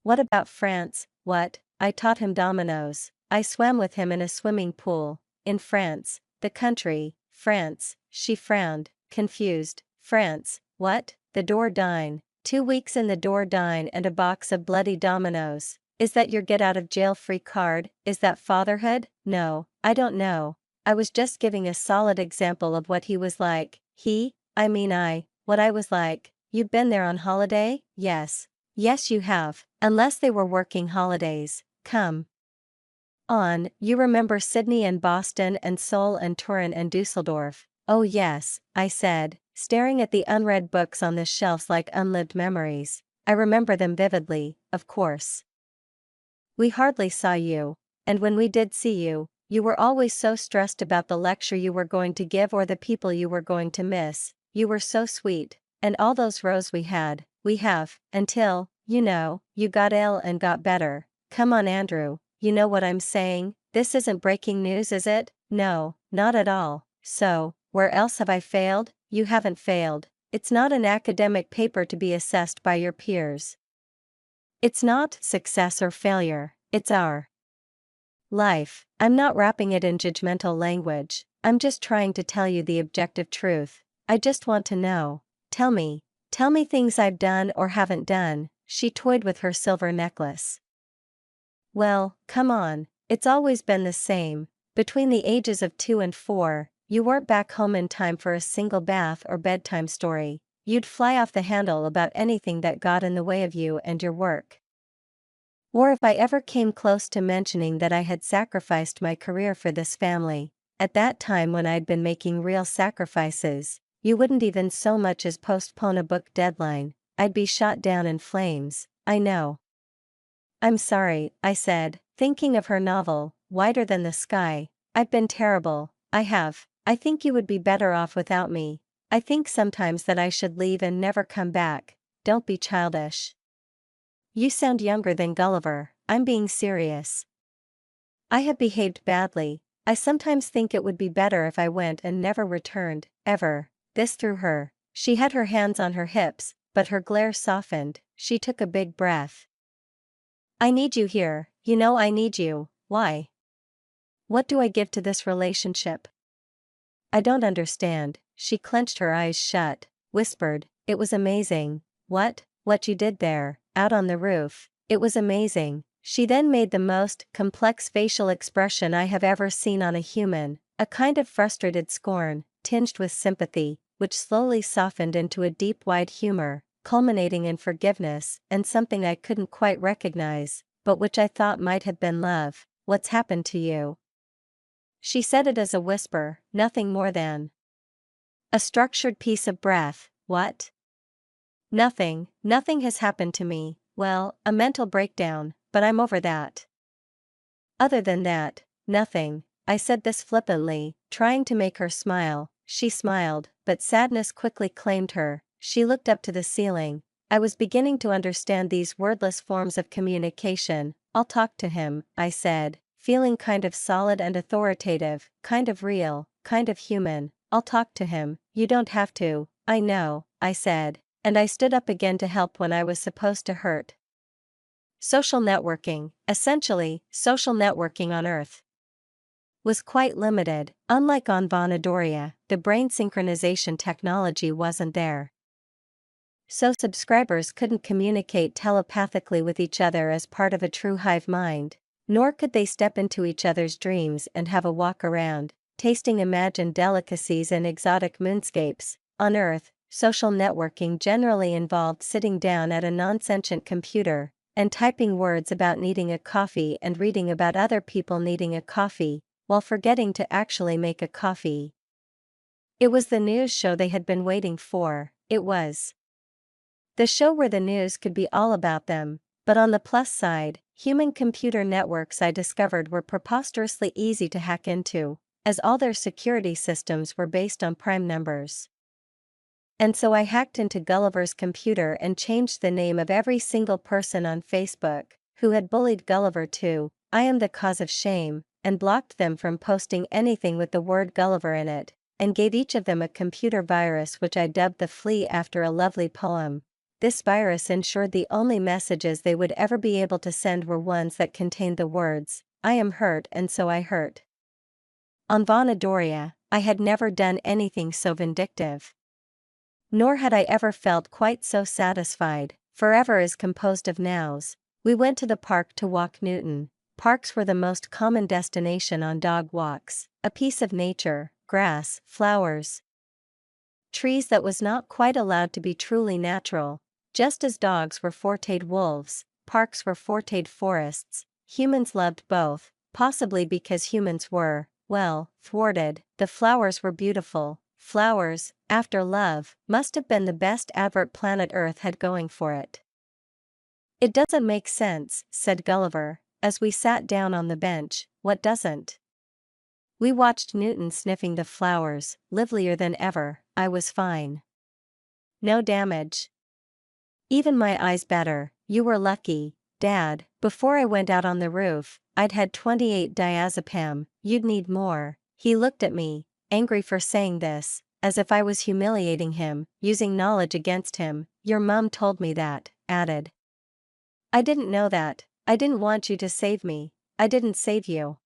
What about France? What? I taught him dominoes. I swam with him in a swimming pool. In France, the country, France. She frowned, confused. France, what? The Dordogne. 2 weeks in the Dordogne and a box of bloody dominoes. Is that your get out of jail free card? Is that fatherhood? No, I don't know. I was just giving a solid example of what he was like. What I was like. You've been there on holiday? Yes. Yes, you have, unless they were working holidays. Come on, you remember Sydney and Boston and Seoul and Turin and Dusseldorf. Oh yes, I said, staring at the unread books on the shelves like unlived memories. I remember them vividly, of course. We hardly saw you, and when we did see you, you were always so stressed about the lecture you were going to give or the people you were going to miss. You were so sweet, and all those rows we have, until, you got ill and got better. Come on, Andrew, you know what I'm saying? This isn't breaking news, is it? No, not at all. So, where else have I failed? You haven't failed. It's not an academic paper to be assessed by your peers. It's not success or failure, it's our life. I'm not wrapping it in judgmental language, I'm just trying to tell you the objective truth. I just want to know. Tell me things I've done or haven't done. She toyed with her silver necklace. Well, come on, it's always been the same. Between the ages of 2 and 4, you weren't back home in time for a single bath or bedtime story. You'd fly off the handle about anything that got in the way of you and your work. Or if I ever came close to mentioning that I had sacrificed my career for this family, at that time when I'd been making real sacrifices, you wouldn't even so much as postpone a book deadline. I'd be shot down in flames. I know. I'm sorry, I said, thinking of her novel, Wider Than the Sky. I've been terrible, I have. I think you would be better off without me. I think sometimes that I should leave and never come back. Don't be childish. You sound younger than Gulliver. I'm being serious. I have behaved badly. I sometimes think it would be better if I went and never returned, ever. This through her. She had her hands on her hips, but her glare softened. She took a big breath. I need you here, I need you. Why? What do I give to this relationship? I don't understand. She clenched her eyes shut, whispered, it was amazing. What you did there, out on the roof, it was amazing. She then made the most complex facial expression I have ever seen on a human, a kind of frustrated scorn, tinged with sympathy, which slowly softened into a deep wide humor, culminating in forgiveness and something I couldn't quite recognize, but which I thought might have been love. What's happened to you? She said it as a whisper, nothing more than a structured piece of breath. What? Nothing has happened to me. Well, a mental breakdown, but I'm over that. Other than that, nothing. I said this flippantly, trying to make her smile. She smiled, but sadness quickly claimed her. She looked up to the ceiling. I was beginning to understand these wordless forms of communication. I'll talk to him, I said, feeling kind of solid and authoritative, kind of real, kind of human. I'll talk to him. You don't have to. I know, I said, and I stood up again to help when I was supposed to hurt. Social networking, essentially, social networking on Earth, was quite limited. Unlike on Vanadoria, the brain synchronization technology wasn't there. so subscribers couldn't communicate telepathically with each other as part of a true hive mind, nor could they step into each other's dreams and have a walk around, tasting imagined delicacies and exotic moonscapes. On Earth, social networking generally involved sitting down at a non-sentient computer and typing words about needing a coffee and reading about other people needing a coffee, while forgetting to actually make a coffee. It was the news show they had been waiting for. It was the show where the news could be all about them, but on the plus side, human computer networks I discovered were preposterously easy to hack into, as all their security systems were based on prime numbers. And so I hacked into Gulliver's computer and changed the name of every single person on Facebook who had bullied Gulliver to "I am the cause of shame," and blocked them from posting anything with the word Gulliver in it, and gave each of them a computer virus which I dubbed the Flea after a lovely poem. This virus ensured the only messages they would ever be able to send were ones that contained the words, "I am hurt and so I hurt." On Vonadoria, I had never done anything so vindictive. Nor had I ever felt quite so satisfied. Forever is composed of nows. We went to the park to walk Newton. Parks were the most common destination on dog walks. A piece of nature, grass, flowers, trees that was not quite allowed to be truly natural. Just as dogs were forte'd wolves, parks were forte'd forests. Humans loved both, possibly because humans were, well, thwarted. The flowers were beautiful. Flowers, after love, must have been the best advert planet Earth had going for it. "It doesn't make sense," said Gulliver, as we sat down on the bench. "What doesn't?" We watched Newton sniffing the flowers, livelier than ever. I was fine. No damage. Even my eyes better. "You were lucky, Dad. Before I went out on the roof, I'd had 28 diazepam, you'd need more." He looked at me, angry for saying this, as if I was humiliating him, using knowledge against him. "Your mum told me that," added. "I didn't know that. I didn't want you to save me. I didn't save you.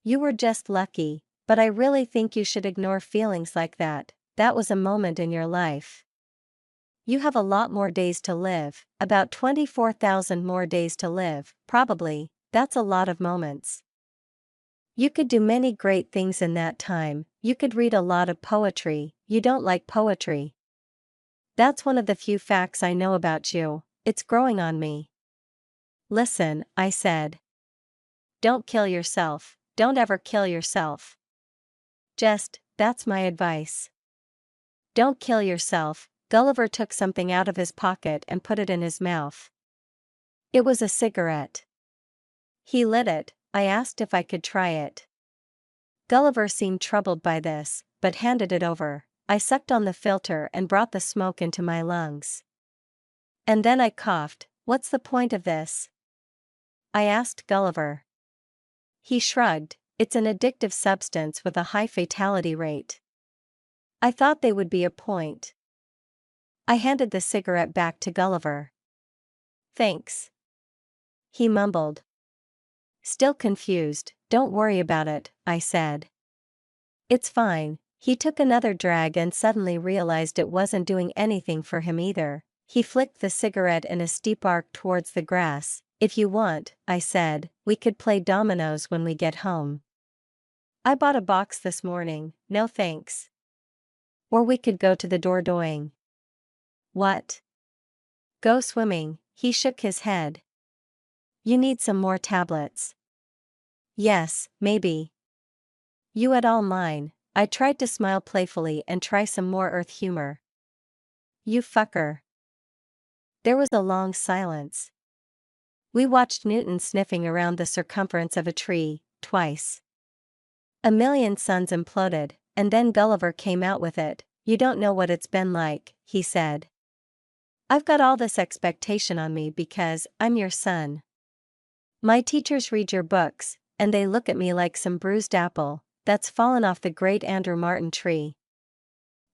You were just lucky, but I really think you should ignore feelings like that. That was a moment in your life. You have a lot more days to live, about 24,000 more days to live, probably. That's a lot of moments. You could do many great things in that time. You could read a lot of poetry. You don't like poetry. That's one of the few facts I know about you. It's growing on me." "Listen," I said. "Don't kill yourself. Don't ever kill yourself. That's my advice. Don't kill yourself." Gulliver took something out of his pocket and put it in his mouth. It was a cigarette. He lit it. I asked if I could try it. Gulliver seemed troubled by this, but handed it over. I sucked on the filter and brought the smoke into my lungs. And then I coughed. "What's the point of this?" I asked Gulliver. He shrugged. "It's an addictive substance with a high fatality rate." I thought they would be a point. I handed the cigarette back to Gulliver. "Thanks," he mumbled. Still confused. "Don't worry about it," I said. "It's fine." He took another drag and suddenly realized it wasn't doing anything for him either. He flicked the cigarette in a steep arc towards the grass. "If you want," I said, "we could play dominoes when we get home. I bought a box this morning, no thanks. Or we could go to the Dordogne." "What?" "Go swimming." He shook his head. "You need some more tablets." "Yes, maybe." "You at all mine." I tried to smile playfully and try some more Earth humor. "You fucker." There was a long silence. We watched Newton sniffing around the circumference of a tree, twice. A million suns imploded, and then Gulliver came out with it. "You don't know what it's been like," he said. "I've got all this expectation on me because I'm your son. My teachers read your books, and they look at me like some bruised apple that's fallen off the great Andrew Martin tree.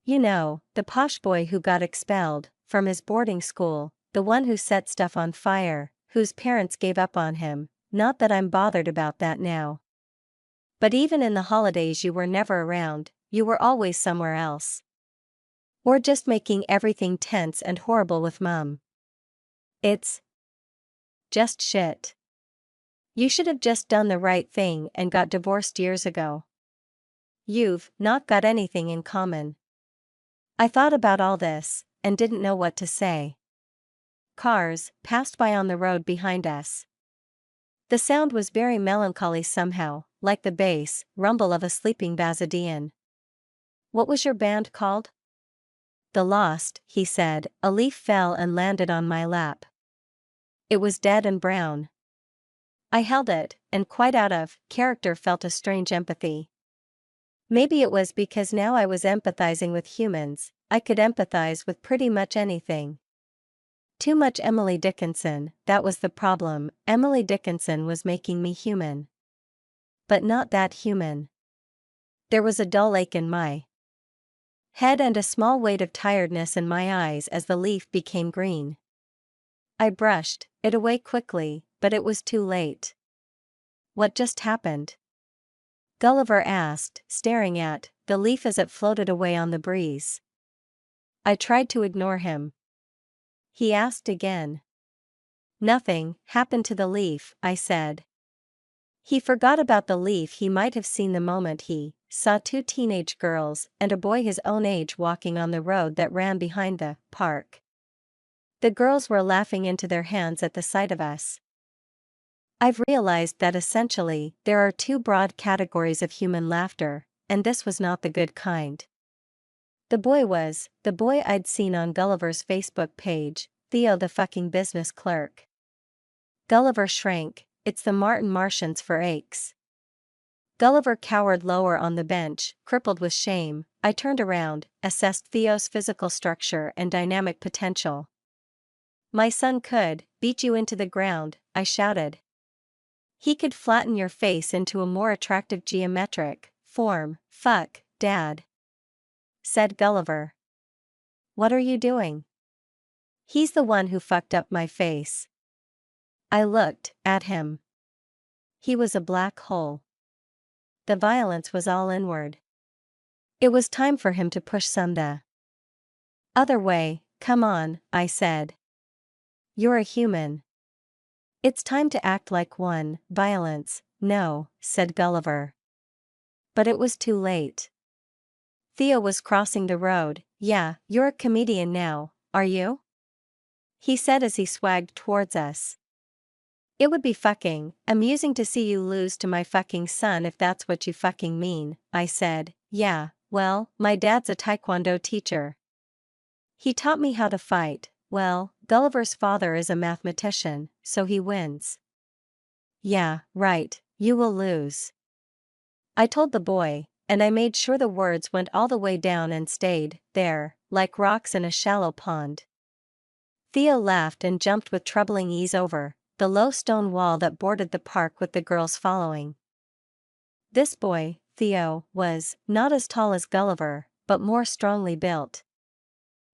You know, the posh boy who got expelled from his boarding school, the one who set stuff on fire, whose parents gave up on him. Not that I'm bothered about that now. But even in the holidays you were never around, you were always somewhere else. Or just making everything tense and horrible with Mum. It's just shit. You should have just done the right thing and got divorced years ago. You've not got anything in common. I thought about all this, and didn't know what to say. Cars passed by on the road behind us. The sound was very melancholy somehow, like the bass rumble of a sleeping Bazadian. What was your band called? The Lost, he said. A leaf fell and landed on my lap. It was dead and brown. I held it, and quite out of character felt a strange empathy. Maybe it was because now I was empathizing with humans, I could empathize with pretty much anything. Too much Emily Dickinson, that was the problem. Emily Dickinson was making me human. But not that human. There was a dull ache in my head and a small weight of tiredness in my eyes as the leaf became green. I brushed it away quickly, but it was too late. What just happened? Gulliver asked, staring at the leaf as it floated away on the breeze. I tried to ignore him. He asked again. Nothing happened to the leaf, I said. He forgot about the leaf he might have seen the moment he saw two teenage girls and a boy his own age walking on the road that ran behind the park. The girls were laughing into their hands at the sight of us. I've realized that essentially there are two broad categories of human laughter, and this was not the good kind. The boy was the boy I'd seen on Gulliver's Facebook page, Theo the fucking business clerk. Gulliver shrank. It's the Martians for aches. Gulliver cowered lower on the bench, crippled with shame. I turned around, assessed Theo's physical structure and dynamic potential. My son could beat you into the ground, I shouted. He could flatten your face into a more attractive geometric form. Fuck, Dad, said Gulliver. What are you doing? He's the one who fucked up my face. I looked at him. He was a black hole. The violence was all inward. It was time for him to push some the other way. Come on, I said. You're a human. It's time to act like one. Violence, no, said Gulliver. But it was too late. Theo was crossing the road. Yeah, you're a comedian now, are you? He said as he swagged towards us. It would be fucking amusing to see you lose to my fucking son if that's what you fucking mean, I said. Yeah, well, my dad's a taekwondo teacher. He taught me how to fight. Well, Gulliver's father is a mathematician, so he wins. Yeah, right, you will lose. I told the boy, and I made sure the words went all the way down and stayed there, like rocks in a shallow pond. Theo laughed and jumped with troubling ease over the low stone wall that bordered the park with the girls following. This boy, Theo, was not as tall as Gulliver, but more strongly built.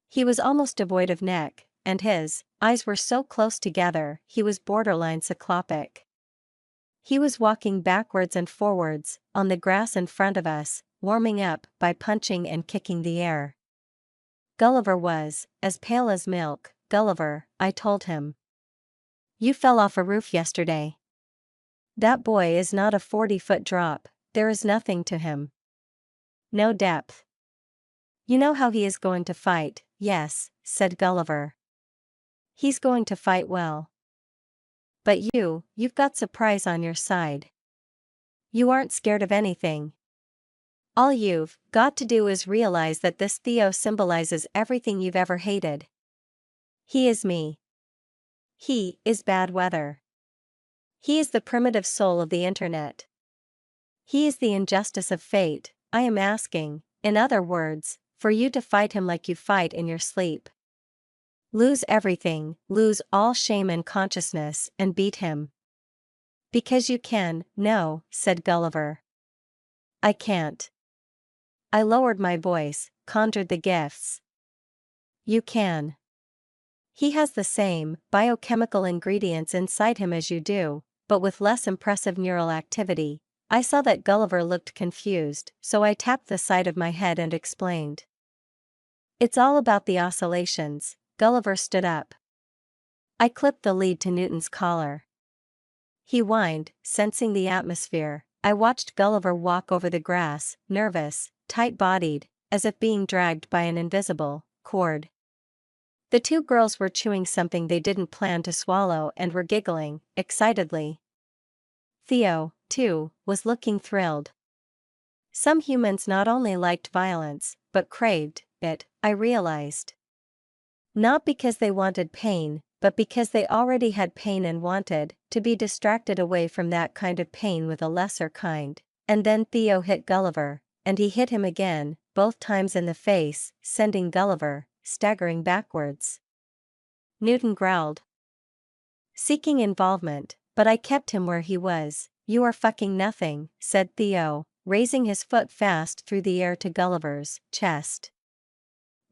He was almost devoid of neck, and his eyes were so close together he was borderline cyclopic. He was walking backwards and forwards, on the grass in front of us, warming up by punching and kicking the air. Gulliver was as pale as milk. Gulliver, I told him. You fell off a roof yesterday. That boy is not a 40-foot drop, there is nothing to him. No depth. You know how he is going to fight, yes, said Gulliver. He's going to fight well. But you've got surprise on your side. You aren't scared of anything. All you've got to do is realize that this Theo symbolizes everything you've ever hated. He is me. He is bad weather. He is the primitive soul of the internet. He is the injustice of fate. I am asking, in other words, for you to fight him like you fight in your sleep. Lose everything, lose all shame and consciousness, and beat him. Because you can. No, said Gulliver. I can't. I lowered my voice, conjured the gifts. You can. He has the same biochemical ingredients inside him as you do, but with less impressive neural activity. I saw that Gulliver looked confused, so I tapped the side of my head and explained. It's all about the oscillations. Gulliver stood up. I clipped the lead to Newton's collar. He whined, sensing the atmosphere. I watched Gulliver walk over the grass, nervous, tight-bodied, as if being dragged by an invisible cord. The two girls were chewing something they didn't plan to swallow and were giggling, excitedly. Theo, too, was looking thrilled. Some humans not only liked violence, but craved it, I realized. Not because they wanted pain, but because they already had pain and wanted to be distracted away from that kind of pain with a lesser kind. And then Theo hit Gulliver, and he hit him again, both times in the face, sending Gulliver staggering backwards. Newton growled, seeking involvement, but I kept him where he was. You are fucking nothing, said Theo, raising his foot fast through the air to Gulliver's chest.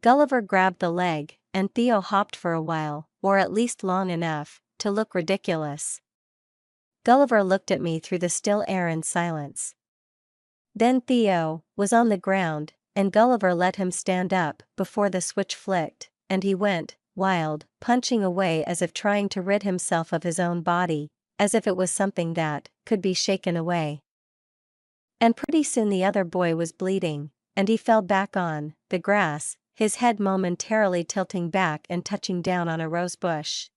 Gulliver grabbed the leg, and Theo hopped for a while, or at least long enough, to look ridiculous. Gulliver looked at me through the still air in silence. Then Theo was on the ground, and Gulliver let him stand up before the switch flicked, and he went wild, punching away as if trying to rid himself of his own body, as if it was something that could be shaken away. And pretty soon the other boy was bleeding, and he fell back on the grass, his head momentarily tilting back and touching down on a rose bush.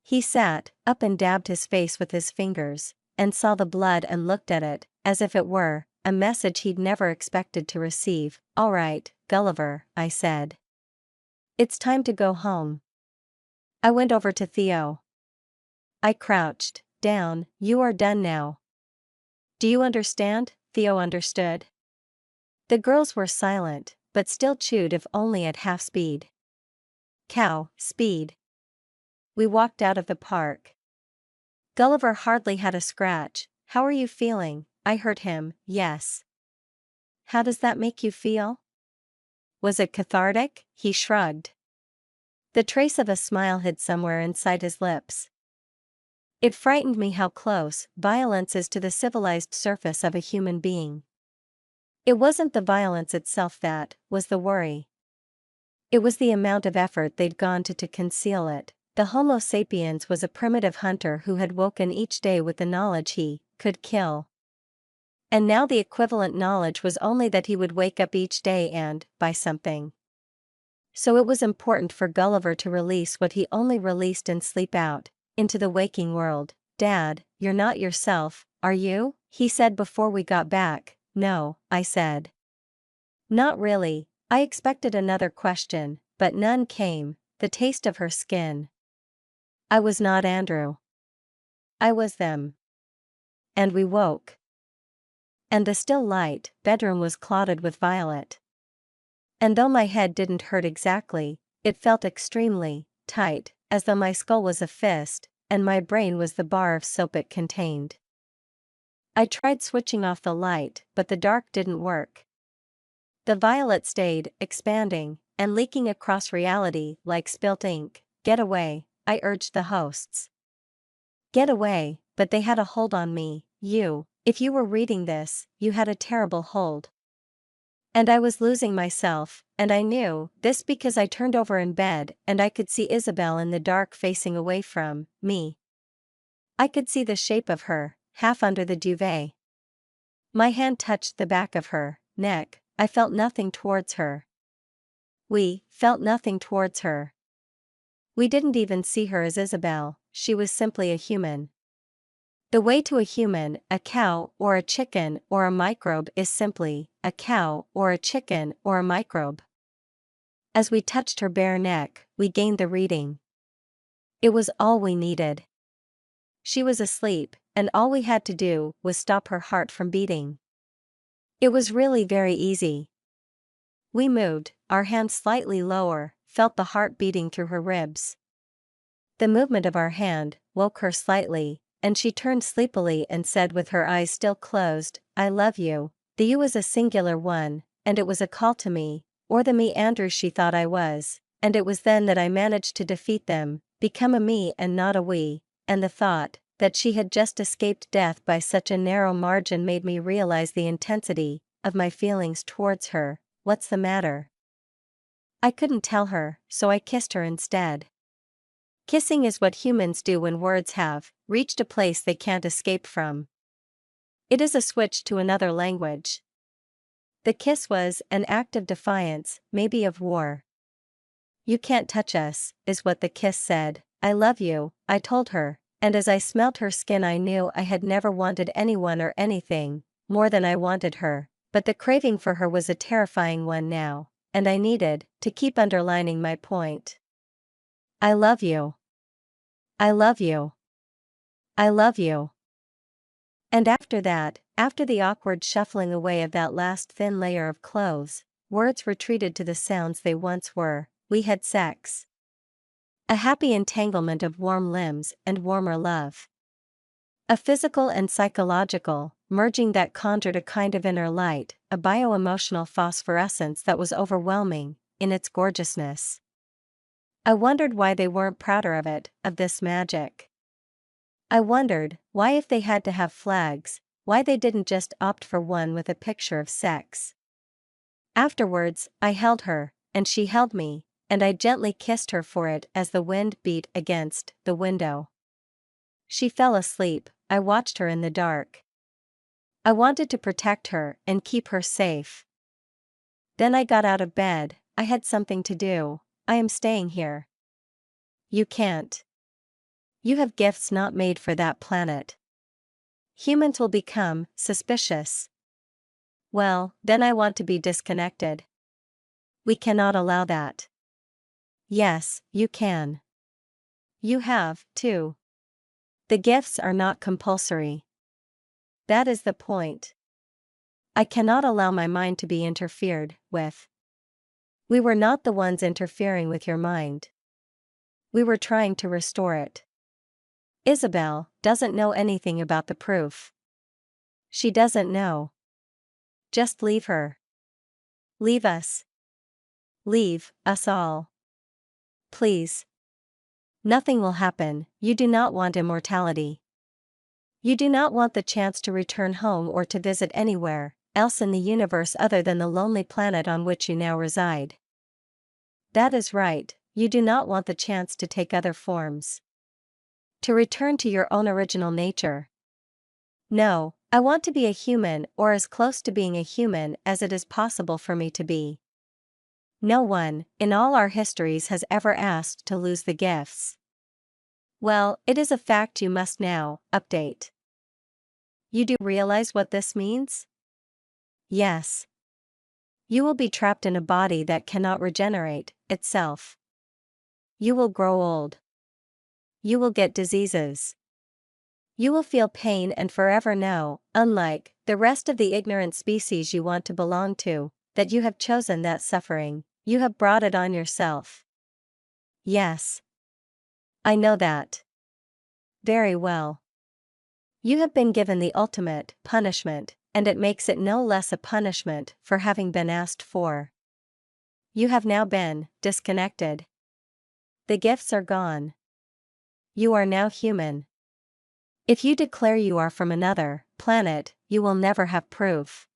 He sat up and dabbed his face with his fingers, and saw the blood and looked at it, as if it were a message he'd never expected to receive. All right, Gulliver, I said. It's time to go home. I went over to Theo. I crouched down. You are done now. Do you understand? Theo understood. The girls were silent, but still chewed, if only at half speed. Cow speed. We walked out of the park. Gulliver hardly had a scratch. How are you feeling? I heard him. Yes. How does that make you feel? Was it cathartic? He shrugged. The trace of a smile hid somewhere inside his lips. It frightened me how close violence is to the civilized surface of a human being. It wasn't the violence itself that was the worry. It was the amount of effort they'd gone to conceal it. The Homo sapiens was a primitive hunter who had woken each day with the knowledge he could kill. And now the equivalent knowledge was only that he would wake up each day and buy something. So it was important for Gulliver to release what he only released in sleep out into the waking world. Dad, you're not yourself, are you? He said before we got back. No, I said. Not really. I expected another question, but none came. The taste of her skin. I was not Andrew. I was them. And we woke. And the still light bedroom was clotted with violet. And though my head didn't hurt exactly, it felt extremely tight, as though my skull was a fist, and my brain was the bar of soap it contained. I tried switching off the light, but the dark didn't work. The violet stayed, expanding, and leaking across reality like spilt ink. Get away, I urged the hosts. Get away, but they had a hold on me. If you were reading this, you had a terrible hold. And I was losing myself, and I knew this because I turned over in bed and I could see Isabel in the dark facing away from me. I could see the shape of her, half under the duvet. My hand touched the back of her neck. I felt nothing towards her. We felt nothing towards her. We didn't even see her as Isabel, she was simply a human. The way to a human, a cow or a chicken or a microbe is simply a cow or a chicken or a microbe. As we touched her bare neck, we gained the reading. It was all we needed. She was asleep, and all we had to do was stop her heart from beating. It was really very easy. We moved, our hands slightly lower, felt the heart beating through her ribs. The movement of our hand woke her slightly, and she turned sleepily and said with her eyes still closed, I love you. The you was a singular one, and it was a call to me, or the me Andrew she thought I was, and it was then that I managed to defeat them, become a me and not a we, and the thought that she had just escaped death by such a narrow margin made me realize the intensity of my feelings towards her. What's the matter? I couldn't tell her, so I kissed her instead. Kissing is what humans do when words have reached a place they can't escape from. It is a switch to another language. The kiss was an act of defiance, maybe of war. "You can't touch us," is what the kiss said. "I love you," I told her, and as I smelt her skin I knew I had never wanted anyone or anything more than I wanted her, but the craving for her was a terrifying one now, and I needed to keep underlining my point. I love you. I love you. I love you. And after that, after the awkward shuffling away of that last thin layer of clothes, words retreated to the sounds they once were. We had sex. A happy entanglement of warm limbs and warmer love. A physical and psychological merging that conjured a kind of inner light, a bio-emotional phosphorescence that was overwhelming in its gorgeousness. I wondered why they weren't prouder of it, of this magic. I wondered why, if they had to have flags, why they didn't just opt for one with a picture of sex. Afterwards, I held her, and she held me, and I gently kissed her for it as the wind beat against the window. She fell asleep. I watched her in the dark. I wanted to protect her and keep her safe. Then I got out of bed. I had something to do. I am staying here. You can't. You have gifts not made for that planet. Humans will become suspicious. Well, then I want to be disconnected. We cannot allow that. Yes, you can. You have, too. The gifts are not compulsory. That is the point. I cannot allow my mind to be interfered with. We were not the ones interfering with your mind. We were trying to restore it. Isabel doesn't know anything about the proof. She doesn't know. Just leave her. Leave us. Leave us all. Please. Nothing will happen. You do not want immortality. You do not want the chance to return home or to visit anywhere else in the universe other than the lonely planet on which you now reside. That is right, you do not want the chance to take other forms. To return to your own original nature. No, I want to be a human, or as close to being a human as it is possible for me to be. No one, in all our histories, has ever asked to lose the gifts. Well, it is a fact you must now update. You do realize what this means? Yes. You will be trapped in a body that cannot regenerate itself. You will grow old. You will get diseases. You will feel pain and forever know, unlike the rest of the ignorant species you want to belong to, that you have chosen that suffering. You have brought it on yourself. Yes. I know that. Very well. You have been given the ultimate punishment, and it makes it no less a punishment for having been asked for. You have now been disconnected. The gifts are gone. You are now human. If you declare you are from another planet, you will never have proof.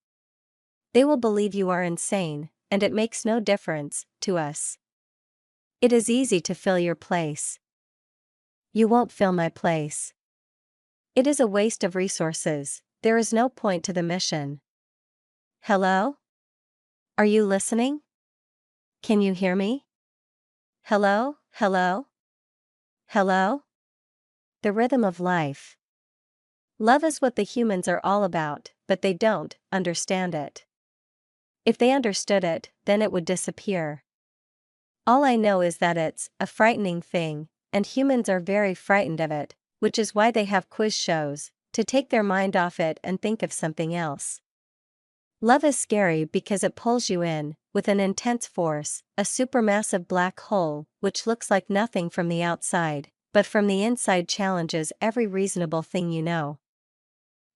They will believe you are insane, and it makes no difference to us. It is easy to fill your place. You won't fill my place. It is a waste of resources. There is no point to the mission. Hello? Are you listening? Can you hear me? Hello, hello? Hello? The rhythm of life. Love is what the humans are all about, but they don't understand it. If they understood it, then it would disappear. All I know is that it's a frightening thing, and humans are very frightened of it, which is why they have quiz shows, to take their mind off it and think of something else. Love is scary because it pulls you in, with an intense force, a supermassive black hole, which looks like nothing from the outside, but from the inside challenges every reasonable thing you know.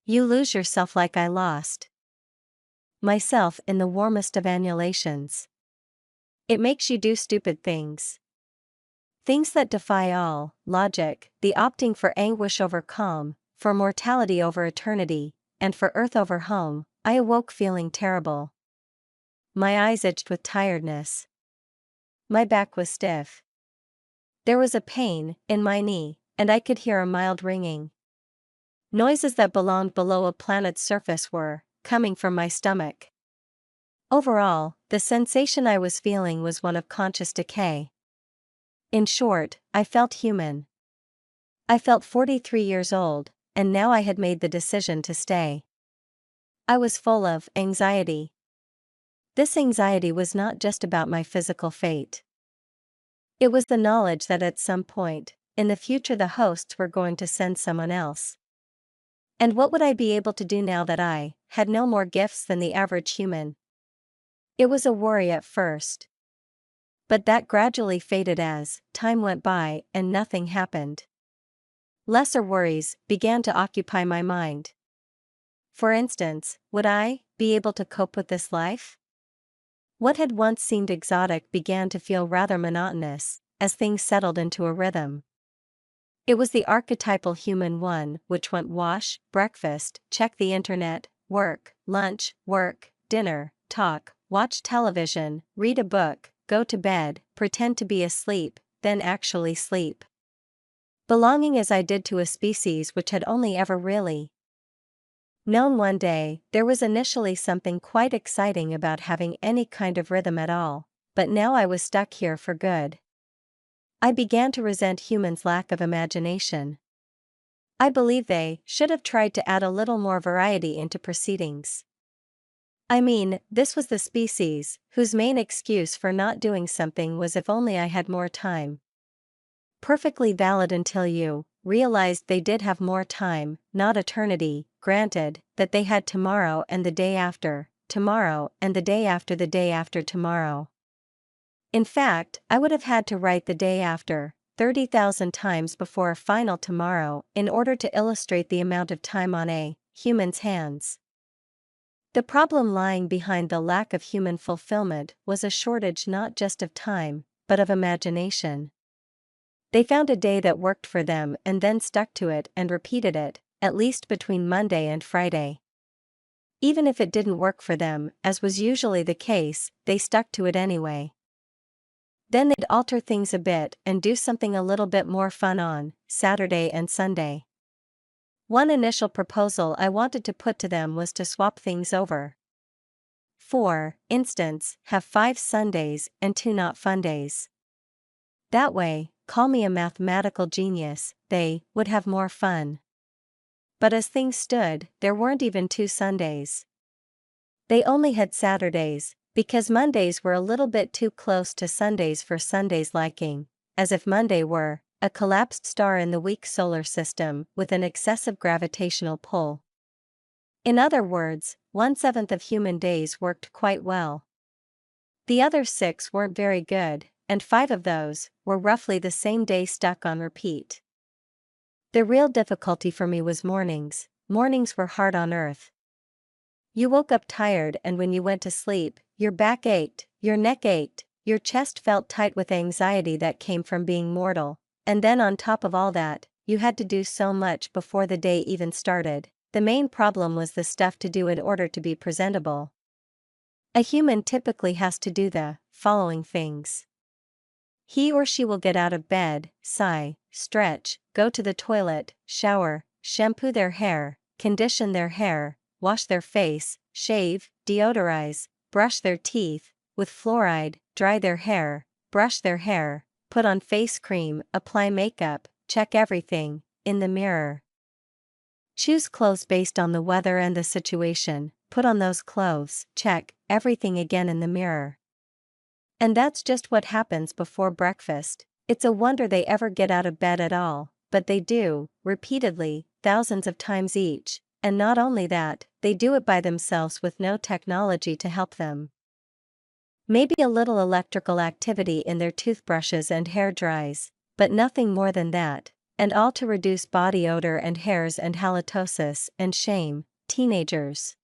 You lose yourself like I lost myself in the warmest of annulations. It makes you do stupid things. Things that defy all logic, the opting for anguish over calm, for mortality over eternity, and for earth over home. I awoke feeling terrible. My eyes itched with tiredness. My back was stiff. There was a pain in my knee, and I could hear a mild ringing. Noises that belonged below a planet's surface were coming from my stomach. Overall, the sensation I was feeling was one of conscious decay. In short, I felt human. I felt 43 years old, and now I had made the decision to stay. I was full of anxiety. This anxiety was not just about my physical fate. It was the knowledge that at some point, in the future, the hosts were going to send someone else. And what would I be able to do now that I had no more gifts than the average human? It was a worry at first. But that gradually faded as time went by and nothing happened. Lesser worries began to occupy my mind. For instance, would I be able to cope with this life? What had once seemed exotic began to feel rather monotonous, as things settled into a rhythm. It was the archetypal human one, which went wash, breakfast, check the internet, work, lunch, work, dinner, talk, watch television, read a book, go to bed, pretend to be asleep, then actually sleep. Belonging as I did to a species which had only ever really known one day, there was initially something quite exciting about having any kind of rhythm at all, but now I was stuck here for good. I began to resent humans' lack of imagination. I believe they should have tried to add a little more variety into proceedings. I mean, this was the species whose main excuse for not doing something was if only I had more time. Perfectly valid until you realized they did have more time, not eternity, granted that they had tomorrow and the day after, tomorrow and the day after tomorrow. In fact, I would have had to write the day after 30,000 times before a final tomorrow in order to illustrate the amount of time on a human's hands. The problem lying behind the lack of human fulfillment was a shortage not just of time, but of imagination. They found a day that worked for them and then stuck to it and repeated it, at least between Monday and Friday. Even if it didn't work for them, as was usually the case, they stuck to it anyway. Then they'd alter things a bit and do something a little bit more fun on Saturday and Sunday. One initial proposal I wanted to put to them was to swap things over. For instance, have 5 Sundays and 2 not fun days. That way, call me a mathematical genius, they would have more fun. But as things stood, there weren't even 2 Sundays. They only had Saturdays, because Mondays were a little bit too close to Sundays for Sunday's liking, as if Monday were a collapsed star in the weak solar system with an excessive gravitational pull. In other words, 1/7 of human days worked quite well. The other 6 weren't very good, and 5 of those were roughly the same day stuck on repeat. The real difficulty for me was mornings. Mornings were hard on earth. You woke up tired, and when you went to sleep, your back ached, your neck ached, your chest felt tight with anxiety that came from being mortal, and then on top of all that, you had to do so much before the day even started. The main problem was the stuff to do in order to be presentable. A human typically has to do the following things. He or she will get out of bed, sigh, stretch, go to the toilet, shower, shampoo their hair, condition their hair, wash their face, shave, deodorize, brush their teeth with fluoride, dry their hair, brush their hair, put on face cream, apply makeup, check everything in the mirror. Choose clothes based on the weather and the situation, put on those clothes, check everything again in the mirror. And that's just what happens before breakfast. It's a wonder they ever get out of bed at all, but they do, repeatedly, thousands of times each, and not only that, they do it by themselves with no technology to help them. Maybe a little electrical activity in their toothbrushes and hair dries, but nothing more than that, and all to reduce body odor and hairs and halitosis and shame, teenagers.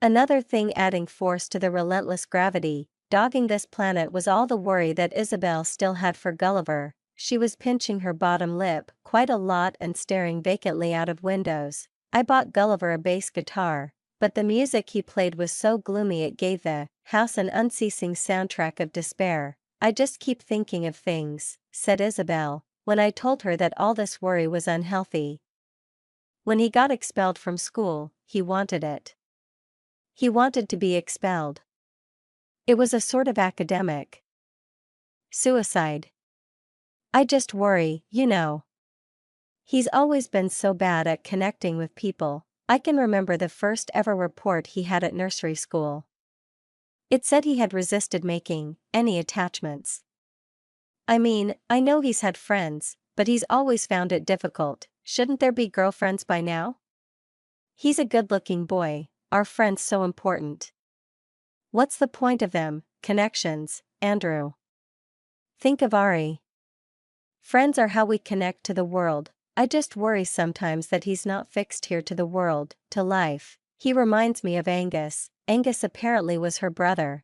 Another thing adding force to the relentless gravity dogging this planet was all the worry that Isabel still had for Gulliver. She was pinching her bottom lip quite a lot and staring vacantly out of windows. I bought Gulliver a bass guitar, but the music he played was so gloomy it gave the house an unceasing soundtrack of despair. I just keep thinking of things, said Isabel, when I told her that all this worry was unhealthy. When he got expelled from school, he wanted it. He wanted to be expelled. It was a sort of academic suicide. I just worry, you know. He's always been so bad at connecting with people. I can remember the first ever report he had at nursery school. It said he had resisted making any attachments. I mean, I know he's had friends, but he's always found it difficult. Shouldn't there be girlfriends by now? He's a good-looking boy. Are friends so important? What's the point of them, connections, Andrew? Think of Ari. Friends are how we connect to the world. I just worry sometimes that he's not fixed here to the world, to life. He reminds me of Angus. Angus apparently was her brother.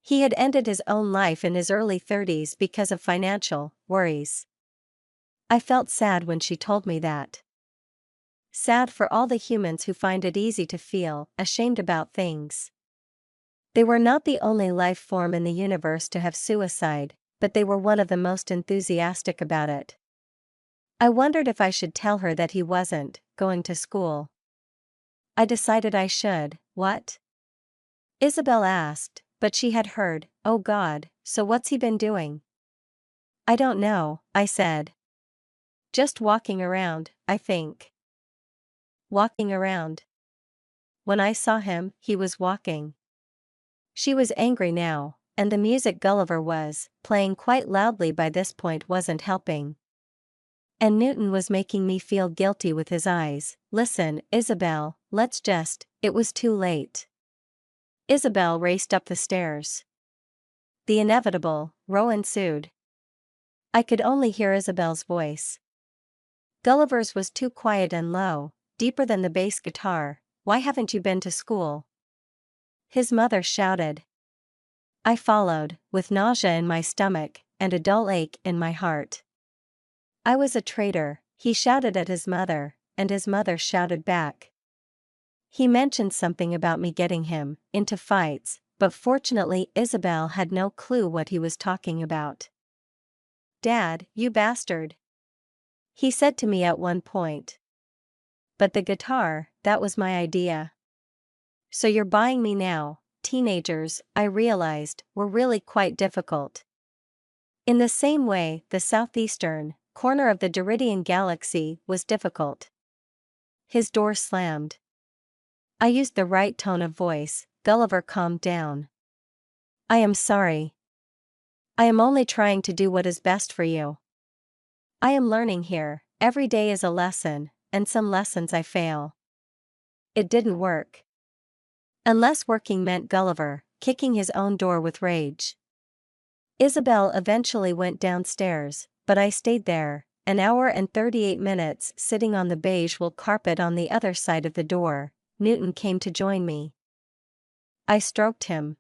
He had ended his own life in his early 30s because of financial worries. I felt sad when she told me that. Sad for all the humans who find it easy to feel ashamed about things. They were not the only life form in the universe to have suicide, but they were one of the most enthusiastic about it. I wondered if I should tell her that he wasn't going to school. I decided I should. What? Isabel asked, but she had heard. Oh God, so what's he been doing? I don't know, I said. Just walking around, I think. Walking around. When I saw him, he was walking. She was angry now, and the music Gulliver was playing quite loudly by this point wasn't helping. And Newton was making me feel guilty with his eyes. Listen, Isabel, it was too late. Isabel raced up the stairs. The inevitable row ensued. I could only hear Isabel's voice. Gulliver's was too quiet and low, deeper than the bass guitar. Why haven't you been to school? His mother shouted. I followed, with nausea in my stomach, and a dull ache in my heart. I was a traitor, he shouted at his mother, and his mother shouted back. He mentioned something about me getting him into fights, but fortunately Isabel had no clue what he was talking about. Dad, you bastard, he said to me at one point. But the guitar, that was my idea. So you're buying me now. Teenagers, I realized, were really quite difficult. In the same way, the southeastern corner of the Doridian galaxy was difficult. His door slammed. I used the right tone of voice. Gulliver calmed down. I am sorry. I am only trying to do what is best for you. I am learning here. Every day is a lesson, and some lessons I fail. It didn't work. Unless working meant Gulliver kicking his own door with rage. Isabel eventually went downstairs, but I stayed there, an hour and 38 minutes sitting on the beige wool carpet on the other side of the door. Newton came to join me. I stroked him.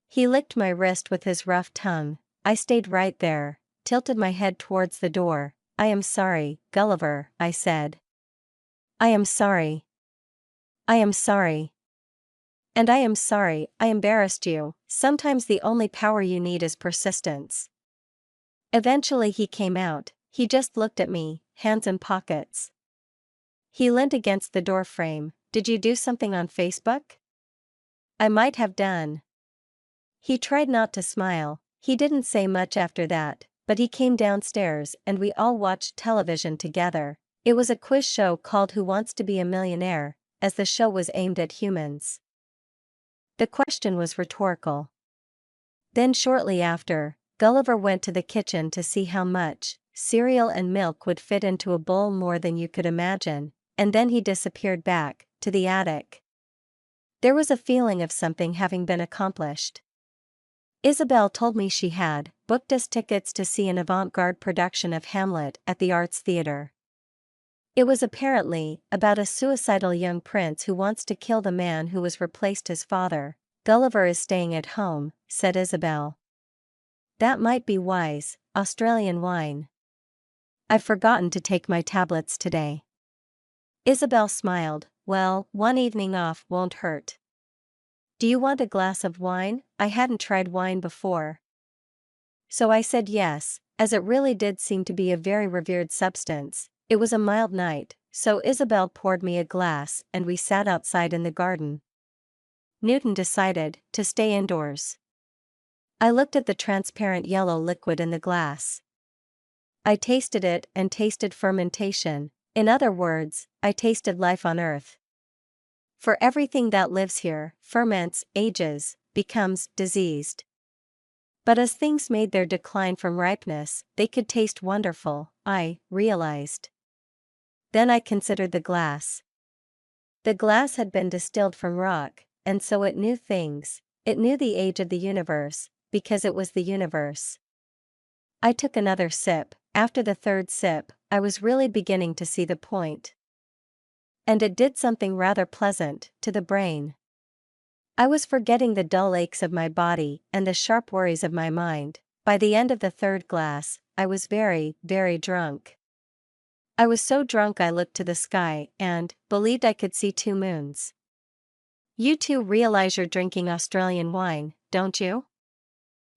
He licked my wrist with his rough tongue. I stayed right there, tilted my head towards the door. I am sorry, Gulliver, I said. I am sorry. I am sorry. And I am sorry I embarrassed you. Sometimes the only power you need is persistence. Eventually he came out. He just looked at me, hands in pockets. He leant against the door frame. Did you do something on Facebook? I might have done. He tried not to smile. He didn't say much after that, but he came downstairs and we all watched television together. It was a quiz show called Who Wants to Be a Millionaire, as the show was aimed at humans. The question was rhetorical. Then shortly after, Gulliver went to the kitchen to see how much cereal and milk would fit into a bowl, more than you could imagine, and then he disappeared back to the attic. There was a feeling of something having been accomplished. Isabel told me she had booked us tickets to see an avant-garde production of Hamlet at the Arts Theatre. It was apparently about a suicidal young prince who wants to kill the man who has replaced his father. Gulliver is staying at home, said Isabel. That might be wise. Australian wine. I've forgotten to take my tablets today. Isabel smiled. Well, one evening off won't hurt. Do you want a glass of wine? I hadn't tried wine before. So I said yes, as it really did seem to be a very revered substance. It was a mild night, so Isabel poured me a glass and we sat outside in the garden. Newton decided to stay indoors. I looked at the transparent yellow liquid in the glass. I tasted it and tasted fermentation. In other words, I tasted life on Earth. For everything that lives here, ferments, ages, becomes diseased. But as things made their decline from ripeness, they could taste wonderful, I realized. Then I considered the glass. The glass had been distilled from rock, and so it knew things. It knew the age of the universe, because it was the universe. I took another sip. After the third sip, I was really beginning to see the point. And it did something rather pleasant to the brain. I was forgetting the dull aches of my body and the sharp worries of my mind. By the end of the third glass, I was very, very drunk. I was so drunk I looked to the sky and believed I could see 2 moons. You two realize you're drinking Australian wine, don't you?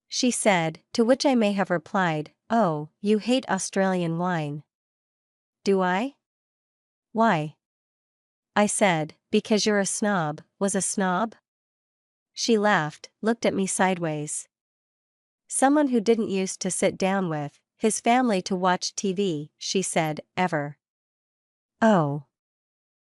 She said, to which I may have replied, "Oh, you hate Australian wine." Do I? Why? I said, because you're a snob. Was a snob? She laughed, looked at me sideways. Someone who didn't used to sit down with his family to watch TV, she said, ever. Oh.